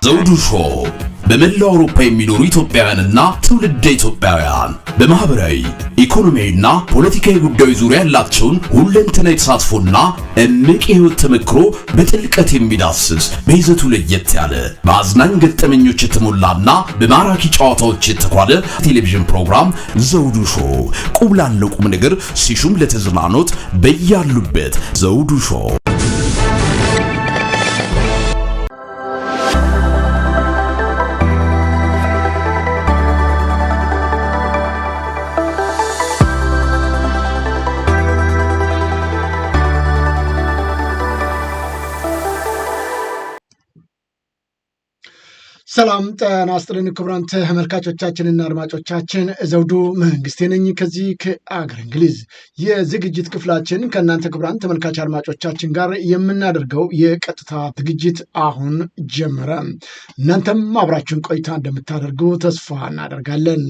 ዘውዱ ሾው በመላው አውሮፓ የሚኖሩ ኢትዮጵያውያንና ትውልደ ኢትዮጵያውያን በማህበራዊ ኢኮኖሚያዊና ፖለቲካዊ ጉዳዮች ዙሪያ ያላቸውን ሁለንተናዊ ተሳትፎና እምቅ የህይወት ተመክሮ በጥልቀት የሚዳስስ በይዘቱ ለየት ያለ በአዝናኝ ገጠመኞች የተሞላና በማራኪ ጨዋታዎች የተኳለ ቴሌቪዥን ፕሮግራም ዘውዱ ሾው። ቁም ላለው ቁም ነገር ሲሹም ለተዝናኖት በያሉበት ዘውዱ ሾው። ሰላም ጤና ይስጥልን ክቡራን ተመልካቾቻችንና አድማጮቻችን፣ ዘውዱ መንግስቴ ነኝ ከዚህ ከአገር እንግሊዝ። የዝግጅት ክፍላችን ከእናንተ ክቡራን ተመልካች አድማጮቻችን ጋር የምናደርገው የቀጥታ ዝግጅት አሁን ጀመረ። እናንተም አብራችሁን ቆይታ እንደምታደርጉ ተስፋ እናደርጋለን።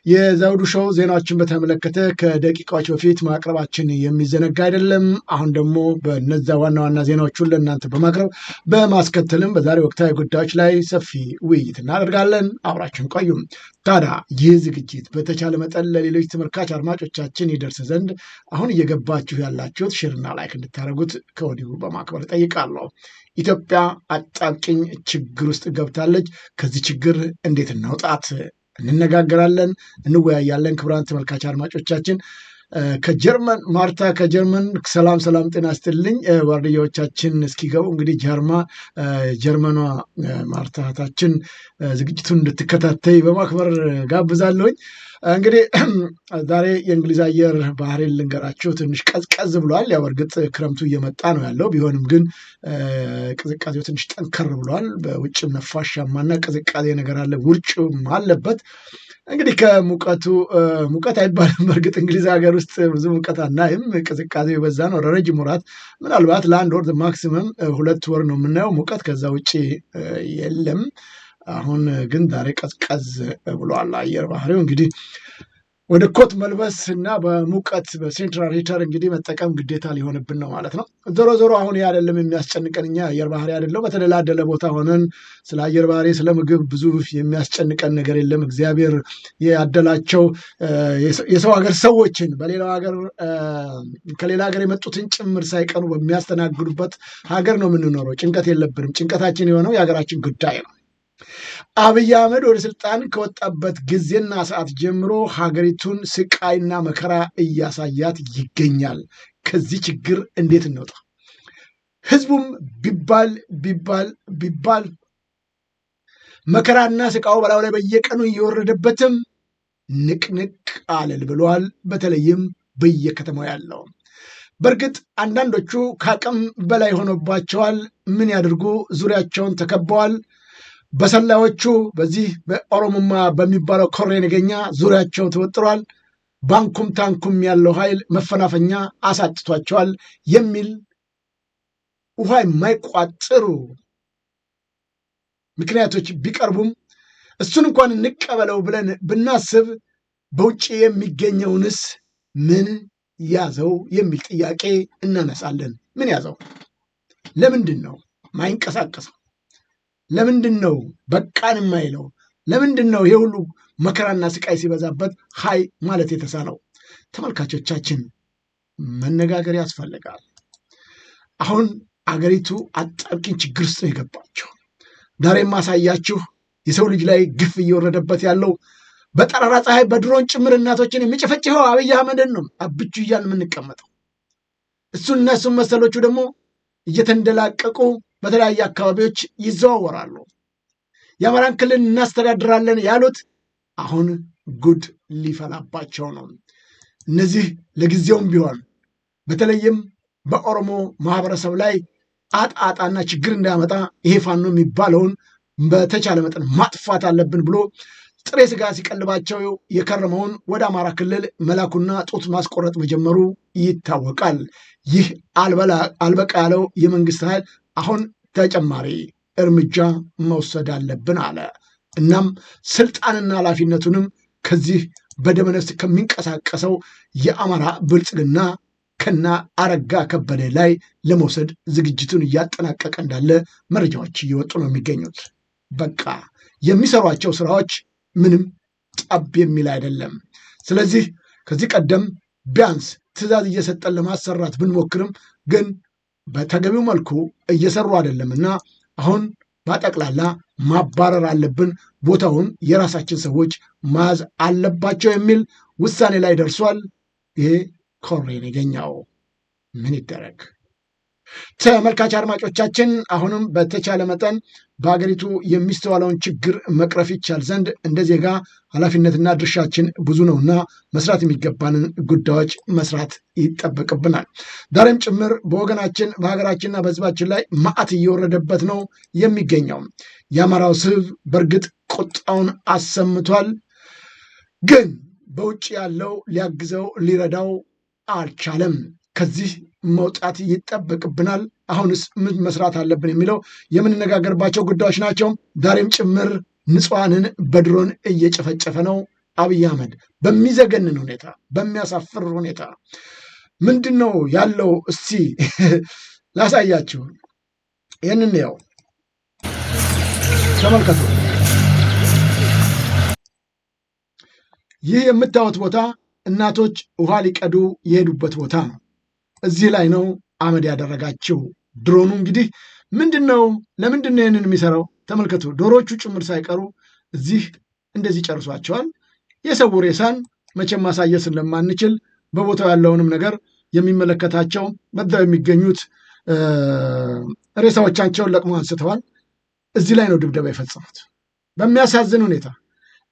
የዘውዱ ሾው ዜናዎችን በተመለከተ ከደቂቃዎች በፊት ማቅረባችን የሚዘነጋ አይደለም። አሁን ደግሞ በነዛ ዋና ዋና ዜናዎቹን ለእናንተ በማቅረብ በማስከተልም በዛሬ ወቅታዊ ጉዳዮች ላይ ሰፊ ውይይት እናደርጋለን። አብራችን ቆዩም። ታዲያ ይህ ዝግጅት በተቻለ መጠን ለሌሎች ተመልካች አድማጮቻችን ይደርስ ዘንድ አሁን እየገባችሁ ያላችሁት ሼርና ላይክ እንድታደርጉት ከወዲሁ በማክበር ጠይቃለሁ። ኢትዮጵያ አጣብቂኝ ችግር ውስጥ ገብታለች። ከዚህ ችግር እንዴት እናውጣት? እንነጋገራለን፣ እንወያያለን። ክቡራን ተመልካች አድማጮቻችን ከጀርመን ማርታ ከጀርመን ሰላም ጤና ይስጥልኝ። ዋርድያዎቻችን እስኪገቡ እንግዲህ ጀርመኗ ማርታታችን ዝግጅቱን እንድትከታተይ በማክበር ጋብዛለሁኝ። እንግዲህ ዛሬ የእንግሊዝ አየር ባህሪን ልንገራችሁ፣ ትንሽ ቀዝቀዝ ብሏል። ያው እርግጥ ክረምቱ እየመጣ ነው ያለው፣ ቢሆንም ግን ቅዝቃዜው ትንሽ ጠንከር ብሏል። በውጭም ነፋሻማና ቅዝቃዜ ነገር አለ፣ ውርጭም አለበት። እንግዲህ ከሙቀቱ ሙቀት አይባልም። በእርግጥ እንግሊዝ ሀገር ውስጥ ብዙ ሙቀት አናይም፣ ቅዝቃዜው የበዛ ነው። ረጅም ወራት ምናልባት ለአንድ ወር ማክሲመም 2 ወር ነው የምናየው ሙቀት፣ ከዛ ውጭ የለም። አሁን ግን ዛሬ ቀዝቀዝ ብሏል አየር ባህሪው። እንግዲህ ወደ ኮት መልበስ እና በሙቀት በሴንትራል ሂተር እንግዲህ መጠቀም ግዴታ ሊሆንብን ነው ማለት ነው። ዞሮ አሁን ይህ አይደለም የሚያስጨንቀን፣ እኛ አየር ባህሪ አይደለው። በተደላደለ ቦታ ሆነን ስለ አየር ባህሪ ስለ ምግብ ብዙ የሚያስጨንቀን ነገር የለም። እግዚአብሔር ያደላቸው የሰው ሀገር ሰዎችን በሌላው ሀገር ከሌላ ሀገር የመጡትን ጭምር ሳይቀኑ በሚያስተናግዱበት ሀገር ነው የምንኖረው። ጭንቀት የለብንም። ጭንቀታችን የሆነው የሀገራችን ጉዳይ ነው። አብይ አህመድ ወደ ስልጣን ከወጣበት ጊዜና ሰዓት ጀምሮ ሀገሪቱን ስቃይና መከራ እያሳያት ይገኛል። ከዚህ ችግር እንዴት እንውጣ? ህዝቡም ቢባል መከራና ስቃው በላዩ ላይ በየቀኑ እየወረደበትም ንቅንቅ አለል ብሏል። በተለይም በየከተማው ያለው በእርግጥ አንዳንዶቹ ከአቅም በላይ ሆኖባቸዋል። ምን ያድርጉ? ዙሪያቸውን ተከበዋል። በሰላዮቹ በዚህ በኦሮሞማ በሚባለው ኮሬ ነገኛ ዙሪያቸው ተወጥሯል። ባንኩም ታንኩም ያለው ኃይል መፈናፈኛ አሳጥቷቸዋል የሚል ውሃ የማይቋጥሩ ምክንያቶች ቢቀርቡም እሱን እንኳን እንቀበለው ብለን ብናስብ በውጭ የሚገኘውንስ ምን ያዘው የሚል ጥያቄ እናነሳለን። ምን ያዘው? ለምንድን ነው ማይንቀሳቀሰው? ለምንድን ነው በቃን የማይለው? ለምንድን ነው ይሄ ሁሉ መከራና ስቃይ ሲበዛበት ሀይ ማለት የተሳነው? ተመልካቾቻችን መነጋገር ያስፈልጋል። አሁን አገሪቱ አጣብቂኝ ችግር ውስጥ ነው የገባቸው። ዛሬ ማሳያችሁ የሰው ልጅ ላይ ግፍ እየወረደበት ያለው በጠራራ ፀሐይ በድሮን ጭምር እናቶችን የሚጨፈጭፈው አብይ አህመድን ነው አብቹ እያልን የምንቀመጠው። እሱና እሱም መሰሎቹ ደግሞ እየተንደላቀቁ በተለያየ አካባቢዎች ይዘዋወራሉ። የአማራን ክልል እናስተዳድራለን ያሉት አሁን ጉድ ሊፈላባቸው ነው። እነዚህ ለጊዜውም ቢሆን በተለይም በኦሮሞ ማህበረሰብ ላይ አጣጣና ችግር እንዳያመጣ ይሄ ፋኖ የሚባለውን በተቻለ መጠን ማጥፋት አለብን ብሎ ጥሬ ስጋ ሲቀልባቸው የከረመውን ወደ አማራ ክልል መላኩና ጡት ማስቆረጥ መጀመሩ ይታወቃል። ይህ አልበቃ ያለው የመንግስት ኃይል አሁን ተጨማሪ እርምጃ መውሰድ አለብን አለ። እናም ስልጣንና ኃላፊነቱንም ከዚህ በደመነፍስ ከሚንቀሳቀሰው የአማራ ብልጽግና ከና አረጋ ከበደ ላይ ለመውሰድ ዝግጅቱን እያጠናቀቀ እንዳለ መረጃዎች እየወጡ ነው የሚገኙት። በቃ የሚሰሯቸው ስራዎች ምንም ጠብ የሚል አይደለም። ስለዚህ ከዚህ ቀደም ቢያንስ ትዕዛዝ እየሰጠን ለማሰራት ብንሞክርም ግን በተገቢው መልኩ እየሰሩ አይደለምና አሁን በጠቅላላ ማባረር አለብን፣ ቦታውን የራሳችን ሰዎች ማዝ አለባቸው የሚል ውሳኔ ላይ ደርሷል። ይሄ ኮሬ ነገኛው ምን ይደረግ? ተመልካች አድማጮቻችን አሁንም በተቻለ መጠን በሀገሪቱ የሚስተዋለውን ችግር መቅረፍ ይቻል ዘንድ እንደ ዜጋ ኃላፊነትና ድርሻችን ብዙ ነውና መስራት የሚገባንን ጉዳዮች መስራት ይጠበቅብናል። ዛሬም ጭምር በወገናችን በሀገራችንና በሕዝባችን ላይ መዓት እየወረደበት ነው የሚገኘው። የአማራው ሕዝብ በእርግጥ ቁጣውን አሰምቷል። ግን በውጭ ያለው ሊያግዘው ሊረዳው አልቻለም። ከዚህ መውጣት ይጠበቅብናል። አሁንስ ምን መስራት አለብን የሚለው የምንነጋገርባቸው ጉዳዮች ናቸው። ዛሬም ጭምር ንጹሐንን በድሮን እየጨፈጨፈ ነው አብይ አህመድ በሚዘገንን ሁኔታ፣ በሚያሳፍር ሁኔታ። ምንድን ነው ያለው? እስቲ ላሳያችሁ። ይህንን ያው ተመልከቱ። ይህ የምታዩት ቦታ እናቶች ውሃ ሊቀዱ የሄዱበት ቦታ ነው። እዚህ ላይ ነው አመድ ያደረጋቸው ድሮኑ። እንግዲህ ምንድን ነው ለምንድን ነው ይህንን የሚሰራው? ተመልከቱ። ዶሮቹ ጭምር ሳይቀሩ እዚህ እንደዚህ ጨርሷቸዋል። የሰው ሬሳን መቼም ማሳየት ስለማንችል በቦታው ያለውንም ነገር የሚመለከታቸው በዛው የሚገኙት ሬሳዎቻቸውን ለቅመው አንስተዋል። እዚህ ላይ ነው ድብደባ የፈጸሙት በሚያሳዝን ሁኔታ።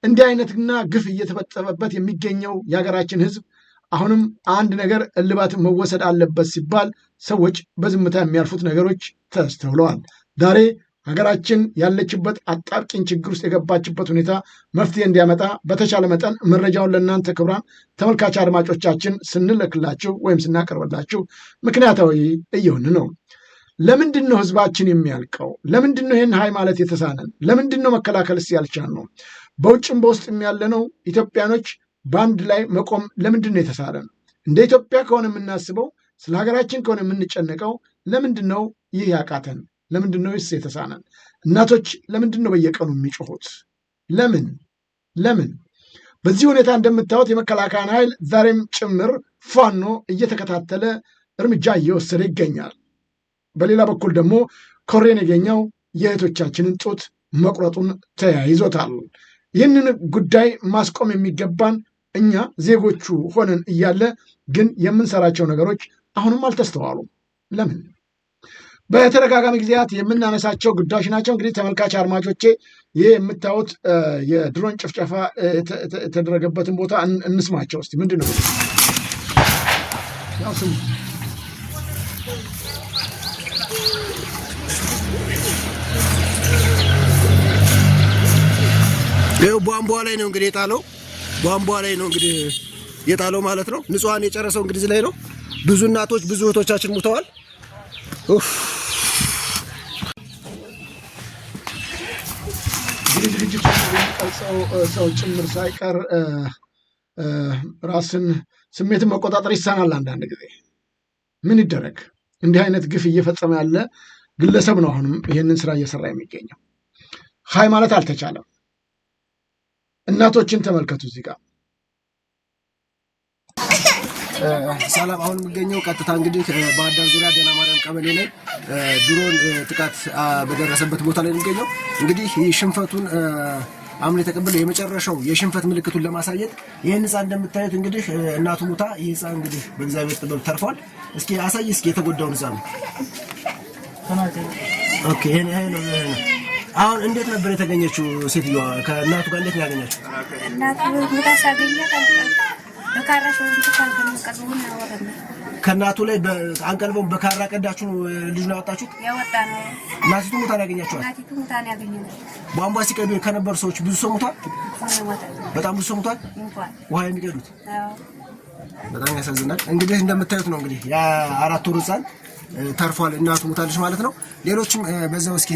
እንዲህ አይነትና ግፍ እየተፈጸመበት የሚገኘው የሀገራችን ሕዝብ አሁንም አንድ ነገር እልባት መወሰድ አለበት ሲባል ሰዎች በዝምታ የሚያልፉት ነገሮች ተስተውለዋል። ዛሬ ሀገራችን ያለችበት አጣብቂኝ ችግር ውስጥ የገባችበት ሁኔታ መፍትሄ እንዲያመጣ በተቻለ መጠን መረጃውን ለእናንተ ክቡራን ተመልካች አድማጮቻችን ስንልክላችሁ ወይም ስናቀርብላችሁ ምክንያታዊ እየሆን ነው። ለምንድን ነው ህዝባችን የሚያልቀው? ለምንድን ነው ይህን ሀይ ማለት የተሳነን? ለምንድን ነው መከላከልስ ያልቻል ነው? በውጭም በውስጥም ያለነው ኢትዮጵያኖች በአንድ ላይ መቆም ለምንድን ነው የተሳነን? እንደ ኢትዮጵያ ከሆነ የምናስበው፣ ስለ ሀገራችን ከሆነ የምንጨነቀው ለምንድን ነው ይህ ያቃተን? ለምንድን ነው ይስ የተሳነን? እናቶች ለምንድን ነው በየቀኑ የሚጮሁት? ለምን? በዚህ ሁኔታ እንደምታዩት የመከላከያን ኃይል ዛሬም ጭምር ፋኖ እየተከታተለ እርምጃ እየወሰደ ይገኛል። በሌላ በኩል ደግሞ ኮሬ ነገኛው የእህቶቻችንን ጡት መቁረጡን ተያይዞታል። ይህንን ጉዳይ ማስቆም የሚገባን እኛ ዜጎቹ ሆነን እያለ ግን የምንሰራቸው ነገሮች አሁንም አልተስተዋሉም። ለምን? በተደጋጋሚ ጊዜያት የምናነሳቸው ጉዳዮች ናቸው። እንግዲህ ተመልካች አድማጮቼ ይህ የምታዩት የድሮን ጭፍጨፋ የተደረገበትን ቦታ እንስማቸው እስቲ። ምንድን ነው ቧንቧ ላይ ነው እንግዲህ የጣለው። ቧንቧ ላይ ነው እንግዲህ የጣለው ማለት ነው። ንጹሃን የጨረሰው እንግዲህ እዚህ ላይ ነው። ብዙ እናቶች ብዙ እህቶቻችን ሙተዋል። ዝግጅት የሚቀርጸው ሰው ጭምር ሳይቀር ራስን ስሜትን መቆጣጠር ይሳናል። አንዳንድ ጊዜ ምን ይደረግ፣ እንዲህ አይነት ግፍ እየፈጸመ ያለ ግለሰብ ነው አሁንም ይህንን ስራ እየሰራ የሚገኘው። ሀይ ማለት አልተቻለም። እናቶችን ተመልከቱ። እዚህ ጋር ሰላም። አሁን የሚገኘው ቀጥታ እንግዲህ ባህር ዳር ዙሪያ ደህና ማርያም ቀበሌ ላይ ድሮን ጥቃት በደረሰበት ቦታ ላይ የሚገኘው እንግዲህ ሽንፈቱን አምኖ የተቀበለው የመጨረሻው የሽንፈት ምልክቱን ለማሳየት ይህን ህፃን እንደምታዩት እንግዲህ እናቱ ሙታ፣ ይህ ህፃን እንግዲህ በእግዚአብሔር ጥበብ ተርፏል። እስኪ አሳይ እስኪ የተጎዳውን ህፃን። ኦኬ ይሄ ነው። አሁን እንዴት ነበር የተገኘችው ሴትዮዋ? ከእናቱ ጋር እንዴት ነው ያገኘችው? እናቱ ሙታ ሳገኛት በካራ ከእናቱ ላይ አንቀልበው በካራ ቀዳችሁ ልጁን ያወጣችሁት? ያወጣ ነው። እናቲቱ ሙታ ነው ያገኛችኋል? እናቲቱ ሙታ ነው ያገኘነው። ቧንቧ ሲቀዱ ከነበሩ ሰዎች ብዙ ሰው ሙቷል። በጣም ብዙ ሰው ሙቷል። ውሃ የሚቀዱት በጣም ያሳዝናል። እንግዲህ እንደምታዩት ነው እንግዲህ የ4 ወር ህፃን ተርፏል። እናቱ ሙታለች ማለት ነው። ሌሎችም በዛው እስኪ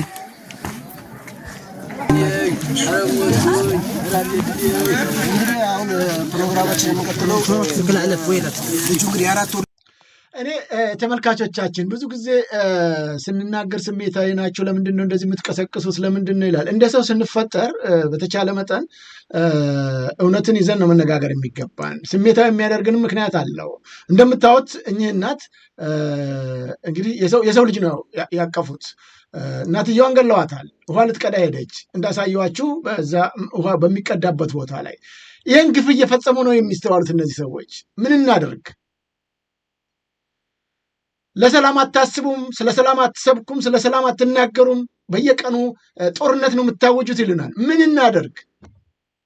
እኔ ተመልካቾቻችን ብዙ ጊዜ ስንናገር ስሜታዊ ናቸው፣ ለምንድን ነው እንደዚህ የምትቀሰቅሱት ለምንድን ነው ይላል። እንደ ሰው ስንፈጠር በተቻለ መጠን እውነትን ይዘን ነው መነጋገር የሚገባን። ስሜታዊ የሚያደርግንም ምክንያት አለው። እንደምታዩት እኚህ እናት እንግዲህ የሰው ልጅ ነው ያቀፉት። እናትየዋን ገለዋታል። ውሃ ልትቀዳ ሄደች። እንዳሳየዋችሁ በዛ ውሃ በሚቀዳበት ቦታ ላይ ይህን ግፍ እየፈጸሙ ነው የሚስተዋሉት እነዚህ ሰዎች። ምን እናደርግ? ለሰላም አታስቡም፣ ስለ ሰላም አትሰብኩም፣ ስለ ሰላም አትናገሩም፣ በየቀኑ ጦርነት ነው የምታወጁት ይሉናል። ምን እናደርግ?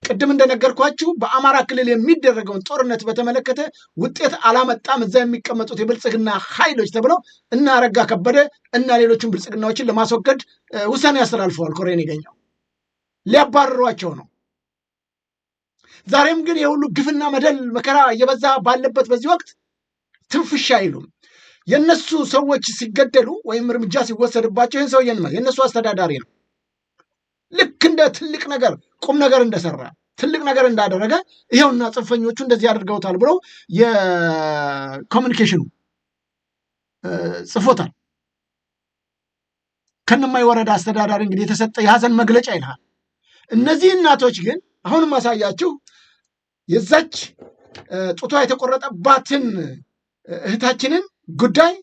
ቅድም እንደነገርኳችሁ በአማራ ክልል የሚደረገውን ጦርነት በተመለከተ ውጤት አላመጣም። እዛ የሚቀመጡት የብልጽግና ኃይሎች ተብለው እና አረጋ ከበደ እና ሌሎችን ብልጽግናዎችን ለማስወገድ ውሳኔ ያስተላልፈዋል። ኮሎኔል ነገኛው ሊያባርሯቸው ነው። ዛሬም ግን የሁሉ ግፍና መደል መከራ እየበዛ ባለበት በዚህ ወቅት ትንፍሻ አይሉም። የነሱ ሰዎች ሲገደሉ ወይም እርምጃ ሲወሰድባቸው ይህን ሰው የነሱ አስተዳዳሪ ነው ልክ እንደ ትልቅ ነገር ቁም ነገር እንደሰራ ትልቅ ነገር እንዳደረገ ይሄውና ጽንፈኞቹ እንደዚህ አድርገውታል ብለው የኮሙኒኬሽኑ ጽፎታል። ከነማይ ወረዳ አስተዳዳሪ እንግዲህ የተሰጠ የሐዘን መግለጫ ይልሃል። እነዚህ እናቶች ግን አሁንም ማሳያችሁ የዛች ጡቷ የተቆረጠባትን እህታችንን ጉዳይ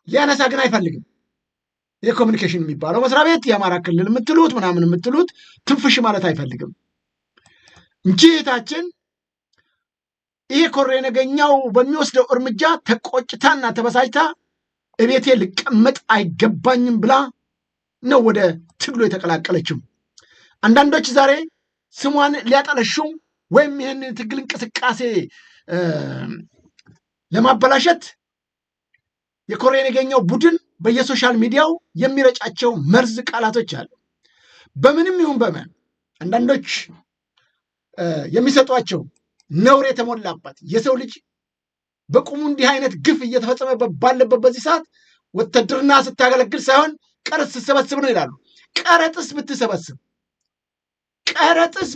ሊያነሳ ግን አይፈልግም። የኮሙኒኬሽን የሚባለው መስሪያ ቤት የአማራ ክልል የምትሉት ምናምን የምትሉት ትንፍሽ ማለት አይፈልግም እንጂ እህታችን ይሄ ኮሎኔል ነገኛው በሚወስደው እርምጃ ተቆጭታና ተበሳጭታ እቤቴ ልቀመጥ አይገባኝም ብላ ነው ወደ ትግሉ የተቀላቀለችው። አንዳንዶች ዛሬ ስሟን ሊያጠለሹ ወይም ይህን ትግል እንቅስቃሴ ለማበላሸት የኮሎኔል ነገኛው ቡድን በየሶሻል ሚዲያው የሚረጫቸው መርዝ ቃላቶች አሉ። በምንም ይሁን በምን አንዳንዶች የሚሰጧቸው ነውር የተሞላበት የሰው ልጅ በቁሙ እንዲህ አይነት ግፍ እየተፈጸመ ባለበት በዚህ ሰዓት ወታደርና ስታገለግል ሳይሆን ቀረጥ ስትሰበስብ ነው ይላሉ። ቀረጥስ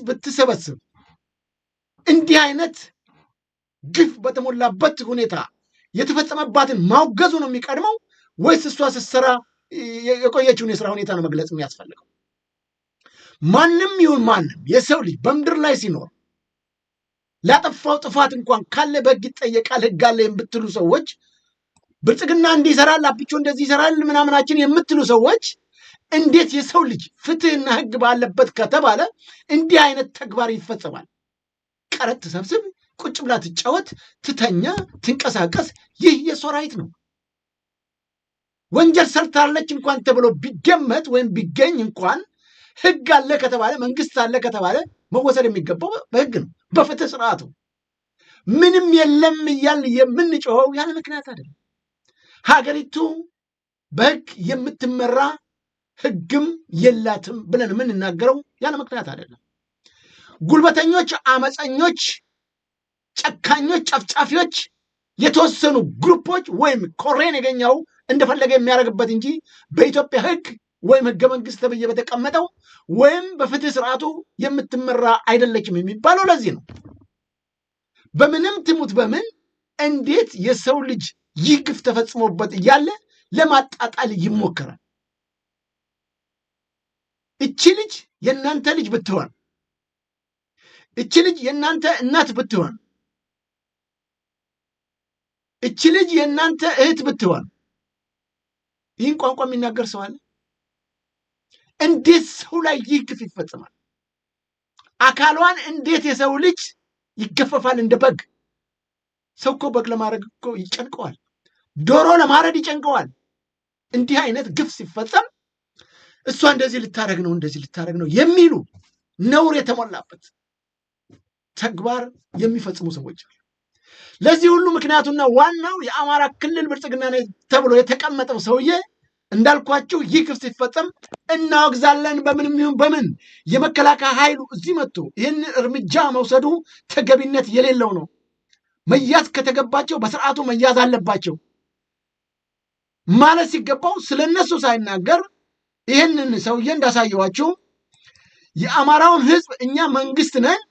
ብትሰበስብ እንዲህ አይነት ግፍ በተሞላበት ሁኔታ የተፈጸመባትን ማውገዙ ነው የሚቀድመው ወይስ እሷ ስትሰራ የቆየችውን የስራ ሁኔታ ነው መግለጽ የሚያስፈልገው? ማንም ይሁን ማንም የሰው ልጅ በምድር ላይ ሲኖር ላጠፋው ጥፋት እንኳን ካለ በሕግ ይጠየቃል። ሕግ አለ የምትሉ ሰዎች ብልጽግና እንዲህ ይሰራል፣ አብቾ እንደዚህ ይሰራል ምናምናችን የምትሉ ሰዎች እንዴት የሰው ልጅ ፍትህና ሕግ ባለበት ከተባለ እንዲህ አይነት ተግባር ይፈጸማል? ቀረጥ ትሰብስብ፣ ቁጭ ብላ ትጫወት፣ ትተኛ፣ ትንቀሳቀስ። ይህ የሰው ራይት ነው። ወንጀል ሰርታለች እንኳን ተብሎ ቢገመት ወይም ቢገኝ እንኳን ሕግ አለ ከተባለ መንግስት አለ ከተባለ መወሰድ የሚገባው በሕግ ነው፣ በፍትህ ስርዓቱ። ምንም የለም እያል የምንጮኸው ያለ ምክንያት አይደለም። ሀገሪቱ በሕግ የምትመራ ሕግም የላትም ብለን የምንናገረው ያለ ምክንያት አይደለም። ጉልበተኞች፣ አመፀኞች፣ ጨካኞች፣ ጨፍጫፊዎች የተወሰኑ ግሩፖች ወይም ኮሎኔል ነገኛው እንደፈለገ የሚያደርግበት እንጂ በኢትዮጵያ ሕግ ወይም ሕገ መንግስት ተብዬ በተቀመጠው ወይም በፍትህ ስርዓቱ የምትመራ አይደለችም የሚባለው ለዚህ ነው። በምንም ትሙት በምን እንዴት የሰው ልጅ ይህ ግፍ ተፈጽሞበት እያለ ለማጣጣል ይሞከራል? እቺ ልጅ የእናንተ ልጅ ብትሆን፣ እቺ ልጅ የእናንተ እናት ብትሆን፣ እቺ ልጅ የእናንተ እህት ብትሆን ይህን ቋንቋ የሚናገር ሰው አለ? እንዴት ሰው ላይ ይህ ግፍ ይፈጽማል? አካሏን እንዴት የሰው ልጅ ይገፈፋል እንደ በግ? ሰው እኮ በግ ለማድረግ እኮ ይጨንቀዋል፣ ዶሮ ለማረድ ይጨንቀዋል። እንዲህ አይነት ግፍ ሲፈጸም እሷ እንደዚህ ልታረግ ነው እንደዚህ ልታረግ ነው የሚሉ ነውር የተሞላበት ተግባር የሚፈጽሙ ሰዎች አሉ። ለዚህ ሁሉ ምክንያቱና ዋናው የአማራ ክልል ብልጽግና ተብሎ የተቀመጠው ሰውዬ እንዳልኳችሁ ይህ ግፍ ሲፈጸም እናወግዛለን። በምንም ይሁን በምን የመከላከያ ኃይሉ እዚህ መጥቶ ይህን እርምጃ መውሰዱ ተገቢነት የሌለው ነው። መያዝ ከተገባቸው በስርዓቱ መያዝ አለባቸው ማለት ሲገባው ስለነሱ ሳይናገር ይህንን ሰውዬ እንዳሳየዋችሁ የአማራውን ሕዝብ እኛ መንግስት ነን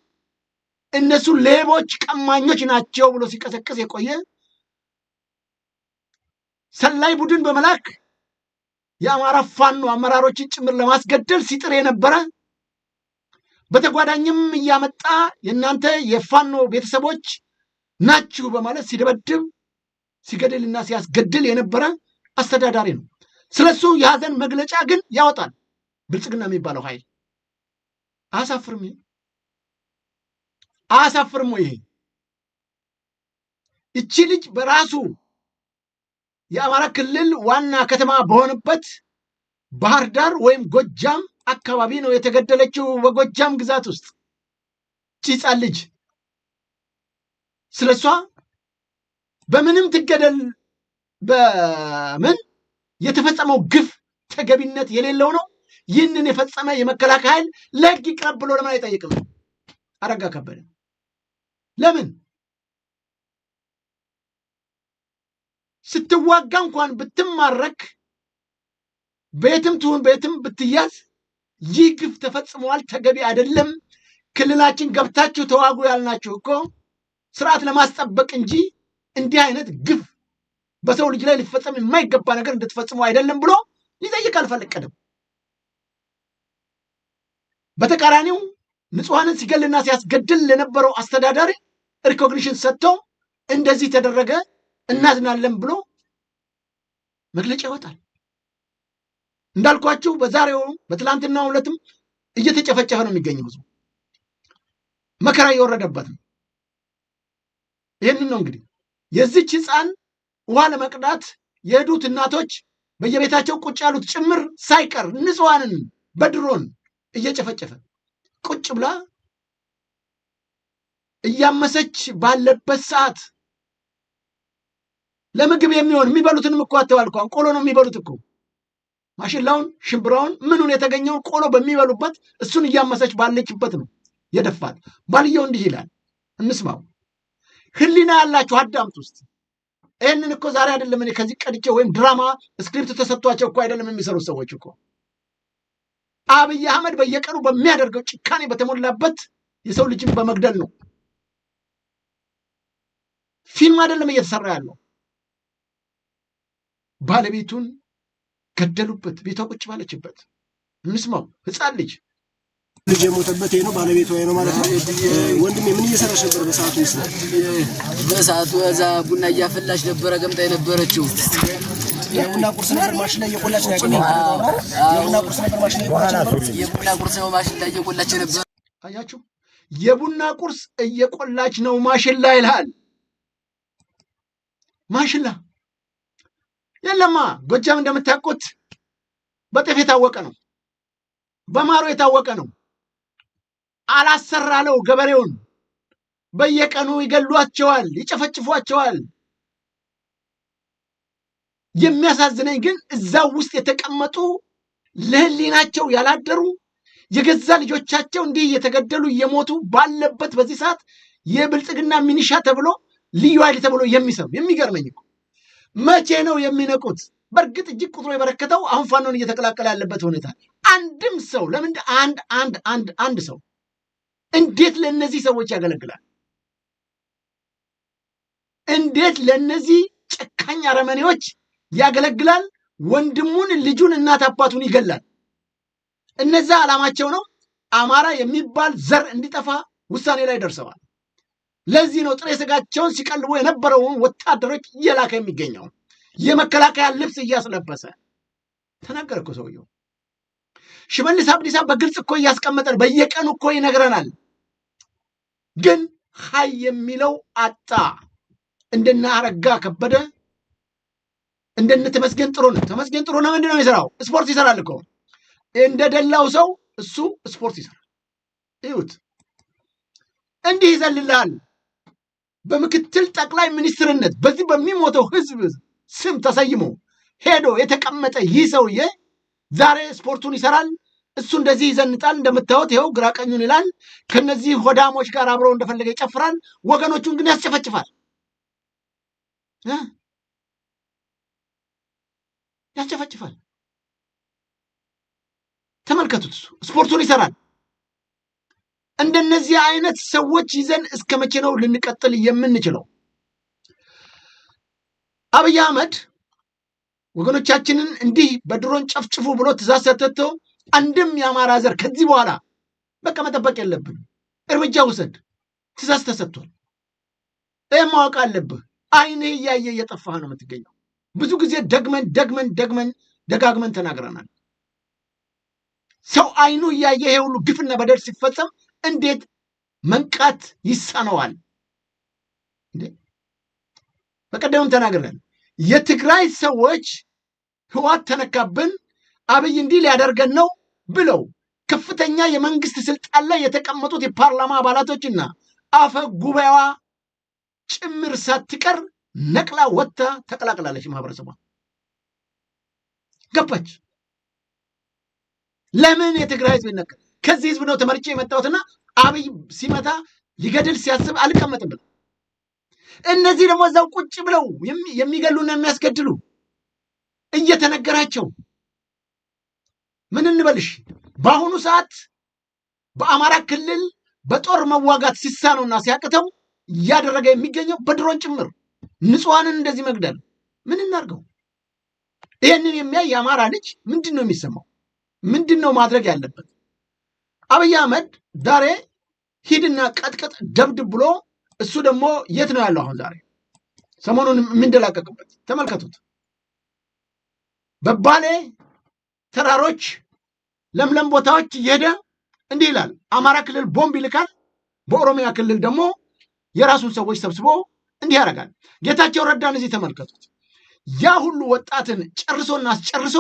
እነሱ ሌቦች ቀማኞች ናቸው ብሎ ሲቀሰቅስ የቆየ ሰላይ ቡድን በመላክ የአማራ ፋኖ አመራሮችን ጭምር ለማስገደል ሲጥር የነበረ በተጓዳኝም እያመጣ የእናንተ የፋኖ ቤተሰቦች ናችሁ በማለት ሲደበድብ ሲገድልና ሲያስገድል የነበረ አስተዳዳሪ ነው። ስለሱ የሀዘን መግለጫ ግን ያወጣል ብልጽግና የሚባለው ኃይል። አያሳፍርም? አያሳፍርም ወይ? እቺ ልጅ በራሱ የአማራ ክልል ዋና ከተማ በሆነበት ባህር ዳር ወይም ጎጃም አካባቢ ነው የተገደለችው፣ በጎጃም ግዛት ውስጥ ሕፃን ልጅ። ስለሷ በምንም ትገደል በምን የተፈጸመው ግፍ ተገቢነት የሌለው ነው። ይህንን የፈጸመ የመከላከያ ኃይል ለሕግ ይቅረብ ብሎ ለምን አይጠይቅም? አረጋ ከበደ ለምን ስትዋጋ እንኳን ብትማረክ ቤትም ትሁን ቤትም ብትያዝ ይህ ግፍ ተፈጽሟል፣ ተገቢ አይደለም፣ ክልላችን ገብታችሁ ተዋጉ ያልናችሁ እኮ ስርዓት ለማስጠበቅ እንጂ እንዲህ አይነት ግፍ በሰው ልጅ ላይ ሊፈጸም የማይገባ ነገር እንድትፈጽሙ አይደለም ብሎ ሊጠይቅ አልፈለቀደም። በተቃራኒው ንጹሐንን ሲገልና ሲያስገድል ለነበረው አስተዳዳሪ ሪኮግኒሽን ሰጥቶ እንደዚህ ተደረገ እናዝናለን ብሎ መግለጫ ይወጣል። እንዳልኳችሁ በዛሬው በትላንትናው ዕለትም እየተጨፈጨፈ ነው የሚገኘው። ህዝቡ መከራ እየወረደበት ነው። ይህንን ነው እንግዲህ የዚች ህፃን ውሃ ለመቅዳት የሄዱት እናቶች በየቤታቸው ቁጭ ያሉት ጭምር ሳይቀር ንጹሐንን በድሮን እየጨፈጨፈ ቁጭ ብላ እያመሰች ባለበት ሰዓት ለምግብ የሚሆን የሚበሉትንም እኮ አተዋል። እንኳን ቆሎ ነው የሚበሉት እኮ ማሽላውን፣ ሽምብራውን፣ ምኑን የተገኘው ቆሎ በሚበሉበት እሱን እያመሰች ባለችበት ነው የደፋት። ባልየው እንዲህ ይላል፣ እንስማው። ህሊና ያላችሁ አዳምጡ ውስጥ ይህንን እኮ ዛሬ አይደለም እኔ ከዚህ ቀድቼ ወይም ድራማ ስክሪፕት ተሰጥቷቸው እኮ አይደለም የሚሰሩት ሰዎች እኮ አብይ አህመድ በየቀኑ በሚያደርገው ጭካኔ በተሞላበት የሰው ልጅን በመግደል ነው። ፊልም አይደለም እየተሰራ ያለው። ባለቤቱን ገደሉበት፣ ቤቷ ቁጭ ባለችበት። እንስማው። ህፃን ልጅ የሞተበት ነው፣ ባለቤቷ ነው ማለት ነው። ወንድሜ ምን እየሰራሽ ነበር በሰዓቱ? ይስላል በሰዓቱ እዛ ቡና እያፈላች ነበረ ገምጣ የነበረችው። የቡና ቁርስ ነበር ማሽን ላይ እየቆላች ነው ያገኘው። የቡና ቁርስ ነበር ማሽን ላይ እየቆላች ነበር። የቡና ቁርስ ነው ማሽን ላይ እየቆላች ነበር። አያችሁ፣ የቡና ቁርስ እየቆላች ነው ማሽን ላይ ይላል። ማሽላ የለማ ጎጃም እንደምታውቁት በጤፍ የታወቀ ነው፣ በማሮ የታወቀ ነው። አላሰራለው ገበሬውን በየቀኑ ይገሏቸዋል፣ ይጨፈጭፏቸዋል። የሚያሳዝነኝ ግን እዛው ውስጥ የተቀመጡ ለህሊናቸው ያላደሩ የገዛ ልጆቻቸው እንዲህ እየተገደሉ እየሞቱ ባለበት በዚህ ሰዓት የብልጽግና ሚኒሻ ተብሎ ልዩ ኃይል ተብሎ የሚሰሩ የሚገርመኝ እኮ መቼ ነው የሚነቁት? በእርግጥ እጅግ ቁጥሩ የበረከተው አሁን ፋኖን እየተቀላቀለ ያለበት ሁኔታ አንድም ሰው ለምን አንድ ሰው እንዴት ለነዚህ ሰዎች ያገለግላል? እንዴት ለነዚህ ጨካኝ አረመኔዎች ያገለግላል? ወንድሙን፣ ልጁን፣ እናት አባቱን ይገላል። እነዛ ዓላማቸው ነው አማራ የሚባል ዘር እንዲጠፋ ውሳኔ ላይ ደርሰዋል። ለዚህ ነው ጥሬ ስጋቸውን ሲቀልቡ የነበረውን ወታደሮች እየላከ የሚገኘው የመከላከያ ልብስ እያስለበሰ። ተናገረ እኮ ሰውየው። ሽመልስ አብዲሳ በግልጽ እኮ እያስቀመጠን በየቀኑ እኮ ይነግረናል። ግን ሀይ የሚለው አጣ። እንደነ አረጋ ከበደ እንደነ ተመስገን ጥሩነህ። ተመስገን ጥሩነህ ምንድን ነው የሚሰራው? ስፖርት ይሰራል እኮ። እንደደላው ሰው እሱ ስፖርት ይሰራል። ይሁት እንዲህ ይዘልልሃል። በምክትል ጠቅላይ ሚኒስትርነት በዚህ በሚሞተው ህዝብ ስም ተሰይሞ ሄዶ የተቀመጠ ይህ ሰውዬ ዛሬ ስፖርቱን ይሰራል። እሱ እንደዚህ ይዘንጣል። እንደምታዩት ይኸው ግራ ቀኙን ይላል። ከነዚህ ሆዳሞች ጋር አብሮ እንደፈለገ ይጨፍራል። ወገኖቹን ግን ያስጨፈጭፋል። ያስጨፈጭፋል። ተመልከቱት። ስፖርቱን ይሰራል። እንደነዚህ አይነት ሰዎች ይዘን እስከ መቼ ነው ልንቀጥል የምንችለው? አብይ አህመድ ወገኖቻችንን እንዲህ በድሮን ጨፍጭፉ ብሎ ትእዛዝ ሰጥቶ አንድም የአማራ ዘር ከዚህ በኋላ በቃ መጠበቅ የለብንም፣ እርምጃ ውሰድ ትእዛዝ ተሰጥቷል። ይህ ማወቅ አለብህ። አይንህ እያየ እየጠፋህ ነው የምትገኘው። ብዙ ጊዜ ደጋግመን ተናግረናል። ሰው አይኑ እያየ ይሄ ሁሉ ግፍና በደል ሲፈጸም እንዴት መንቃት ይሳነዋል? በቀደምም ተናግረናል። የትግራይ ሰዎች ህወሓት ተነካብን፣ አብይ እንዲህ ሊያደርገን ነው ብለው ከፍተኛ የመንግስት ስልጣን ላይ የተቀመጡት የፓርላማ አባላቶችና አፈ ጉባኤዋ ጭምር ሳትቀር ነቅላ ወጥታ ተቀላቅላለች። ማህበረሰቧ ገባች። ለምን የትግራይ ህዝብ ይነካል? ከዚህ ህዝብ ነው ተመርጬ የመጣሁትና አብይ ሲመታ ሊገድል ሲያስብ አልቀመጥም ብለው እነዚህ ደግሞ እዛው ቁጭ ብለው የሚገሉና የሚያስገድሉ እየተነገራቸው ምን እንበልሽ? በአሁኑ ሰዓት በአማራ ክልል በጦር መዋጋት ሲሳነውና ሲያቅተው እያደረገ የሚገኘው በድሮን ጭምር ንጹሐንን እንደዚህ መግደል ምን እናርገው? ይህንን የሚያይ የአማራ ልጅ ምንድን ነው የሚሰማው? ምንድን ነው ማድረግ ያለበት? አብይ አህመድ ዛሬ ሂድና ቀጥቀጥ ደብድብ ብሎ እሱ ደግሞ የት ነው ያለው? አሁን ዛሬ ሰሞኑን የምንደላቀቅበት ተመልከቱት። በባሌ ተራሮች ለምለም ቦታዎች እየሄደ እንዲህ ይላል። አማራ ክልል ቦምብ ይልካል፣ በኦሮሚያ ክልል ደግሞ የራሱን ሰዎች ሰብስቦ እንዲህ ያደርጋል። ጌታቸው ረዳን እዚህ ተመልከቱት። ያ ሁሉ ወጣትን ጨርሶና አስጨርሶ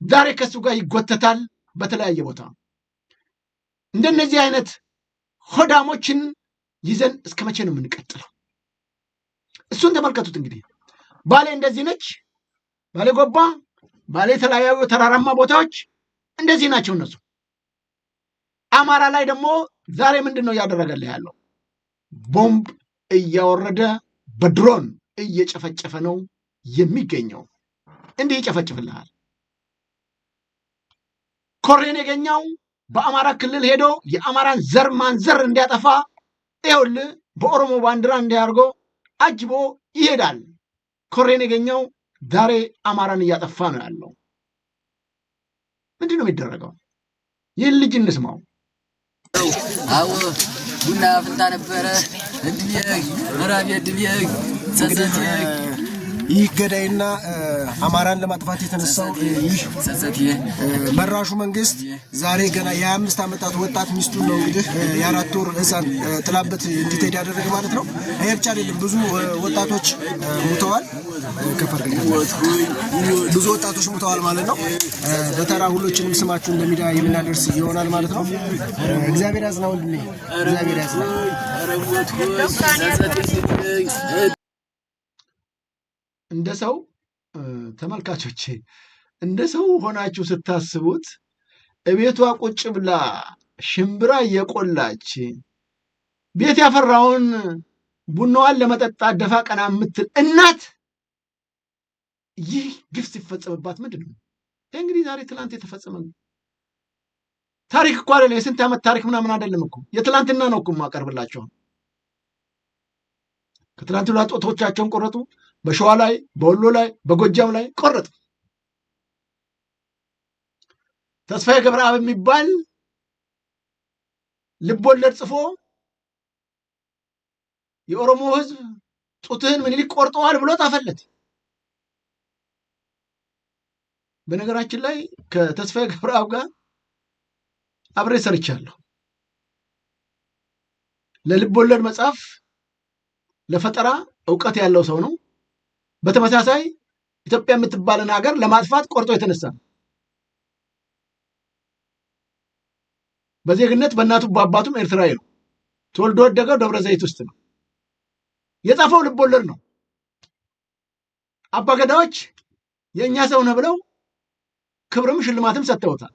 ዛሬ ከሱ ጋር ይጎተታል በተለያየ ቦታ። እንደነዚህ አይነት ሆዳሞችን ይዘን እስከ መቼ ነው የምንቀጥለው? እሱን ተመልከቱት። እንግዲህ ባሌ እንደዚህ ነች። ባሌ ጎባ፣ ባሌ የተለያዩ ተራራማ ቦታዎች እንደዚህ ናቸው እነሱ። አማራ ላይ ደግሞ ዛሬ ምንድን ነው እያደረገልህ ያለው? ቦምብ እያወረደ በድሮን እየጨፈጨፈ ነው የሚገኘው። እንዲህ ይጨፈጭፍልሃል። ኮሬን የገኛው በአማራ ክልል ሄዶ የአማራን ዘር ማንዘር እንዲያጠፋ ይኸውልህ በኦሮሞ ባንዲራ እንዲያርጎ አጅቦ ይሄዳል። ኮሬን የገኘው ዛሬ አማራን እያጠፋ ነው ያለው። ምንድን ነው የሚደረገው? ይህን ልጅ እንስማው። አዎ ቡና ፍንታ ነበረ እድሜ ምዕራብ እድሜ ጸጸት ይህ ገዳይና አማራን ለማጥፋት የተነሳው ይህ መራሹ መንግስት ዛሬ ገና የ25 ዓመታት ወጣት ሚስቱን ነው እንግዲህ የ4 ወር ህፃን ጥላበት እንዲትሄድ ያደረገ ማለት ነው። ይሄ ብቻ አይደለም፣ ብዙ ወጣቶች ሙተዋል። ብዙ ወጣቶች ሙተዋል ማለት ነው። በተራ ሁሎችንም ስማችሁን ለሚዲያ የምናደርስ ይሆናል ማለት ነው። እግዚአብሔር ያጽና ወንድሜ፣ እግዚአብሔር ያጽና። እንደ ሰው ተመልካቾቼ፣ እንደ ሰው ሆናችሁ ስታስቡት እቤቷ ቁጭ ብላ ሽምብራ እየቆላች ቤት ያፈራውን ቡናዋን ለመጠጣት ደፋ ቀና የምትል እናት ይህ ግፍ ሲፈጸምባት ምንድን ነው? ይህ እንግዲህ ዛሬ ትላንት የተፈጸመ ታሪክ እኮ አይደለም። የስንት ዓመት ታሪክ ምናምን አይደለም እኮ የትላንትና ነው እኮ የማቀርብላቸው። ከትላንት ላይ ጦቶቻቸውን ቆረጡ። በሸዋ ላይ፣ በወሎ ላይ፣ በጎጃም ላይ ቆረጡ። ተስፋዬ ገብረአብ የሚባል ልቦለድ ጽፎ የኦሮሞ ሕዝብ ጡትህን ምኒልክ ቆርጠዋል ብሎ ጣፈለት። በነገራችን ላይ ከተስፋዬ ገብረአብ ጋር አብሬ ሰርቻለሁ። ለልቦለድ መጽሐፍ ለፈጠራ እውቀት ያለው ሰው ነው። በተመሳሳይ ኢትዮጵያ የምትባልን ሀገር ለማጥፋት ቆርጦ የተነሳ ነው። በዜግነት በእናቱ በአባቱም ኤርትራዊ ነው። ተወልዶ ወደገው ደብረ ዘይት ውስጥ ነው። የጻፈው ልቦለድ ነው። አባገዳዎች የእኛ ሰው ነው ብለው ክብርም ሽልማትም ሰጥተውታል።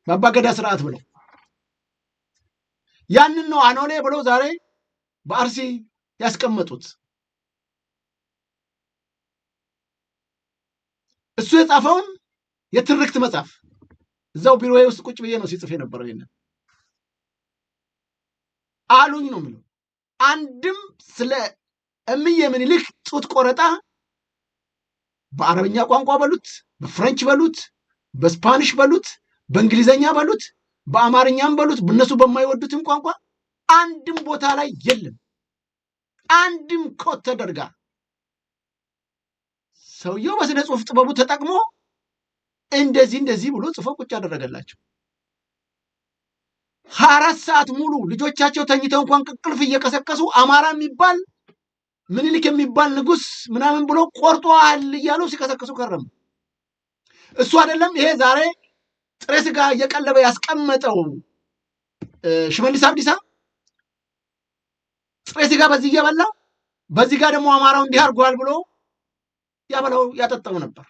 በአባገዳ ስርዓት ብለው ያንን ነው አኖሌ ብለው ዛሬ በአርሲ ያስቀመጡት። እሱ የጻፈውን የትርክት መጽሐፍ እዛው ቢሮዬ ውስጥ ቁጭ ብዬ ነው ሲጽፍ የነበረው። ይሄንን አሉኝ ነው የሚለው። አንድም ስለ እምዬ ምኒልክ ጡት ቆረጣ በአረብኛ ቋንቋ በሉት፣ በፍሬንች በሉት፣ በስፓኒሽ በሉት፣ በእንግሊዘኛ በሉት፣ በአማርኛም በሉት፣ በእነሱ በማይወዱትም ቋንቋ አንድም ቦታ ላይ የለም። አንድም ኮት ተደርጋ ሰውየው በስነ ጽሁፍ ጥበቡ ተጠቅሞ እንደዚህ ብሎ ጽፎ ቁጭ ያደረገላቸው 24 ሰዓት ሙሉ ልጆቻቸው ተኝተው እንኳን ቅልፍ እየቀሰቀሱ አማራ የሚባል ምኒልክ የሚባል ንጉስ ምናምን ብሎ ቆርጧል እያሉ ሲቀሰቅሱ ከረሙ። እሱ አይደለም ይሄ ዛሬ ጥሬ ስጋ እየቀለበ ያስቀመጠው ሽመልስ አብዲሳ ጥሬ ስጋ በዚህ እየበላ በዚህ ጋር ደግሞ አማራው እንዲህ አድርጓል ብሎ ያበላው ያጠጣው ነበር።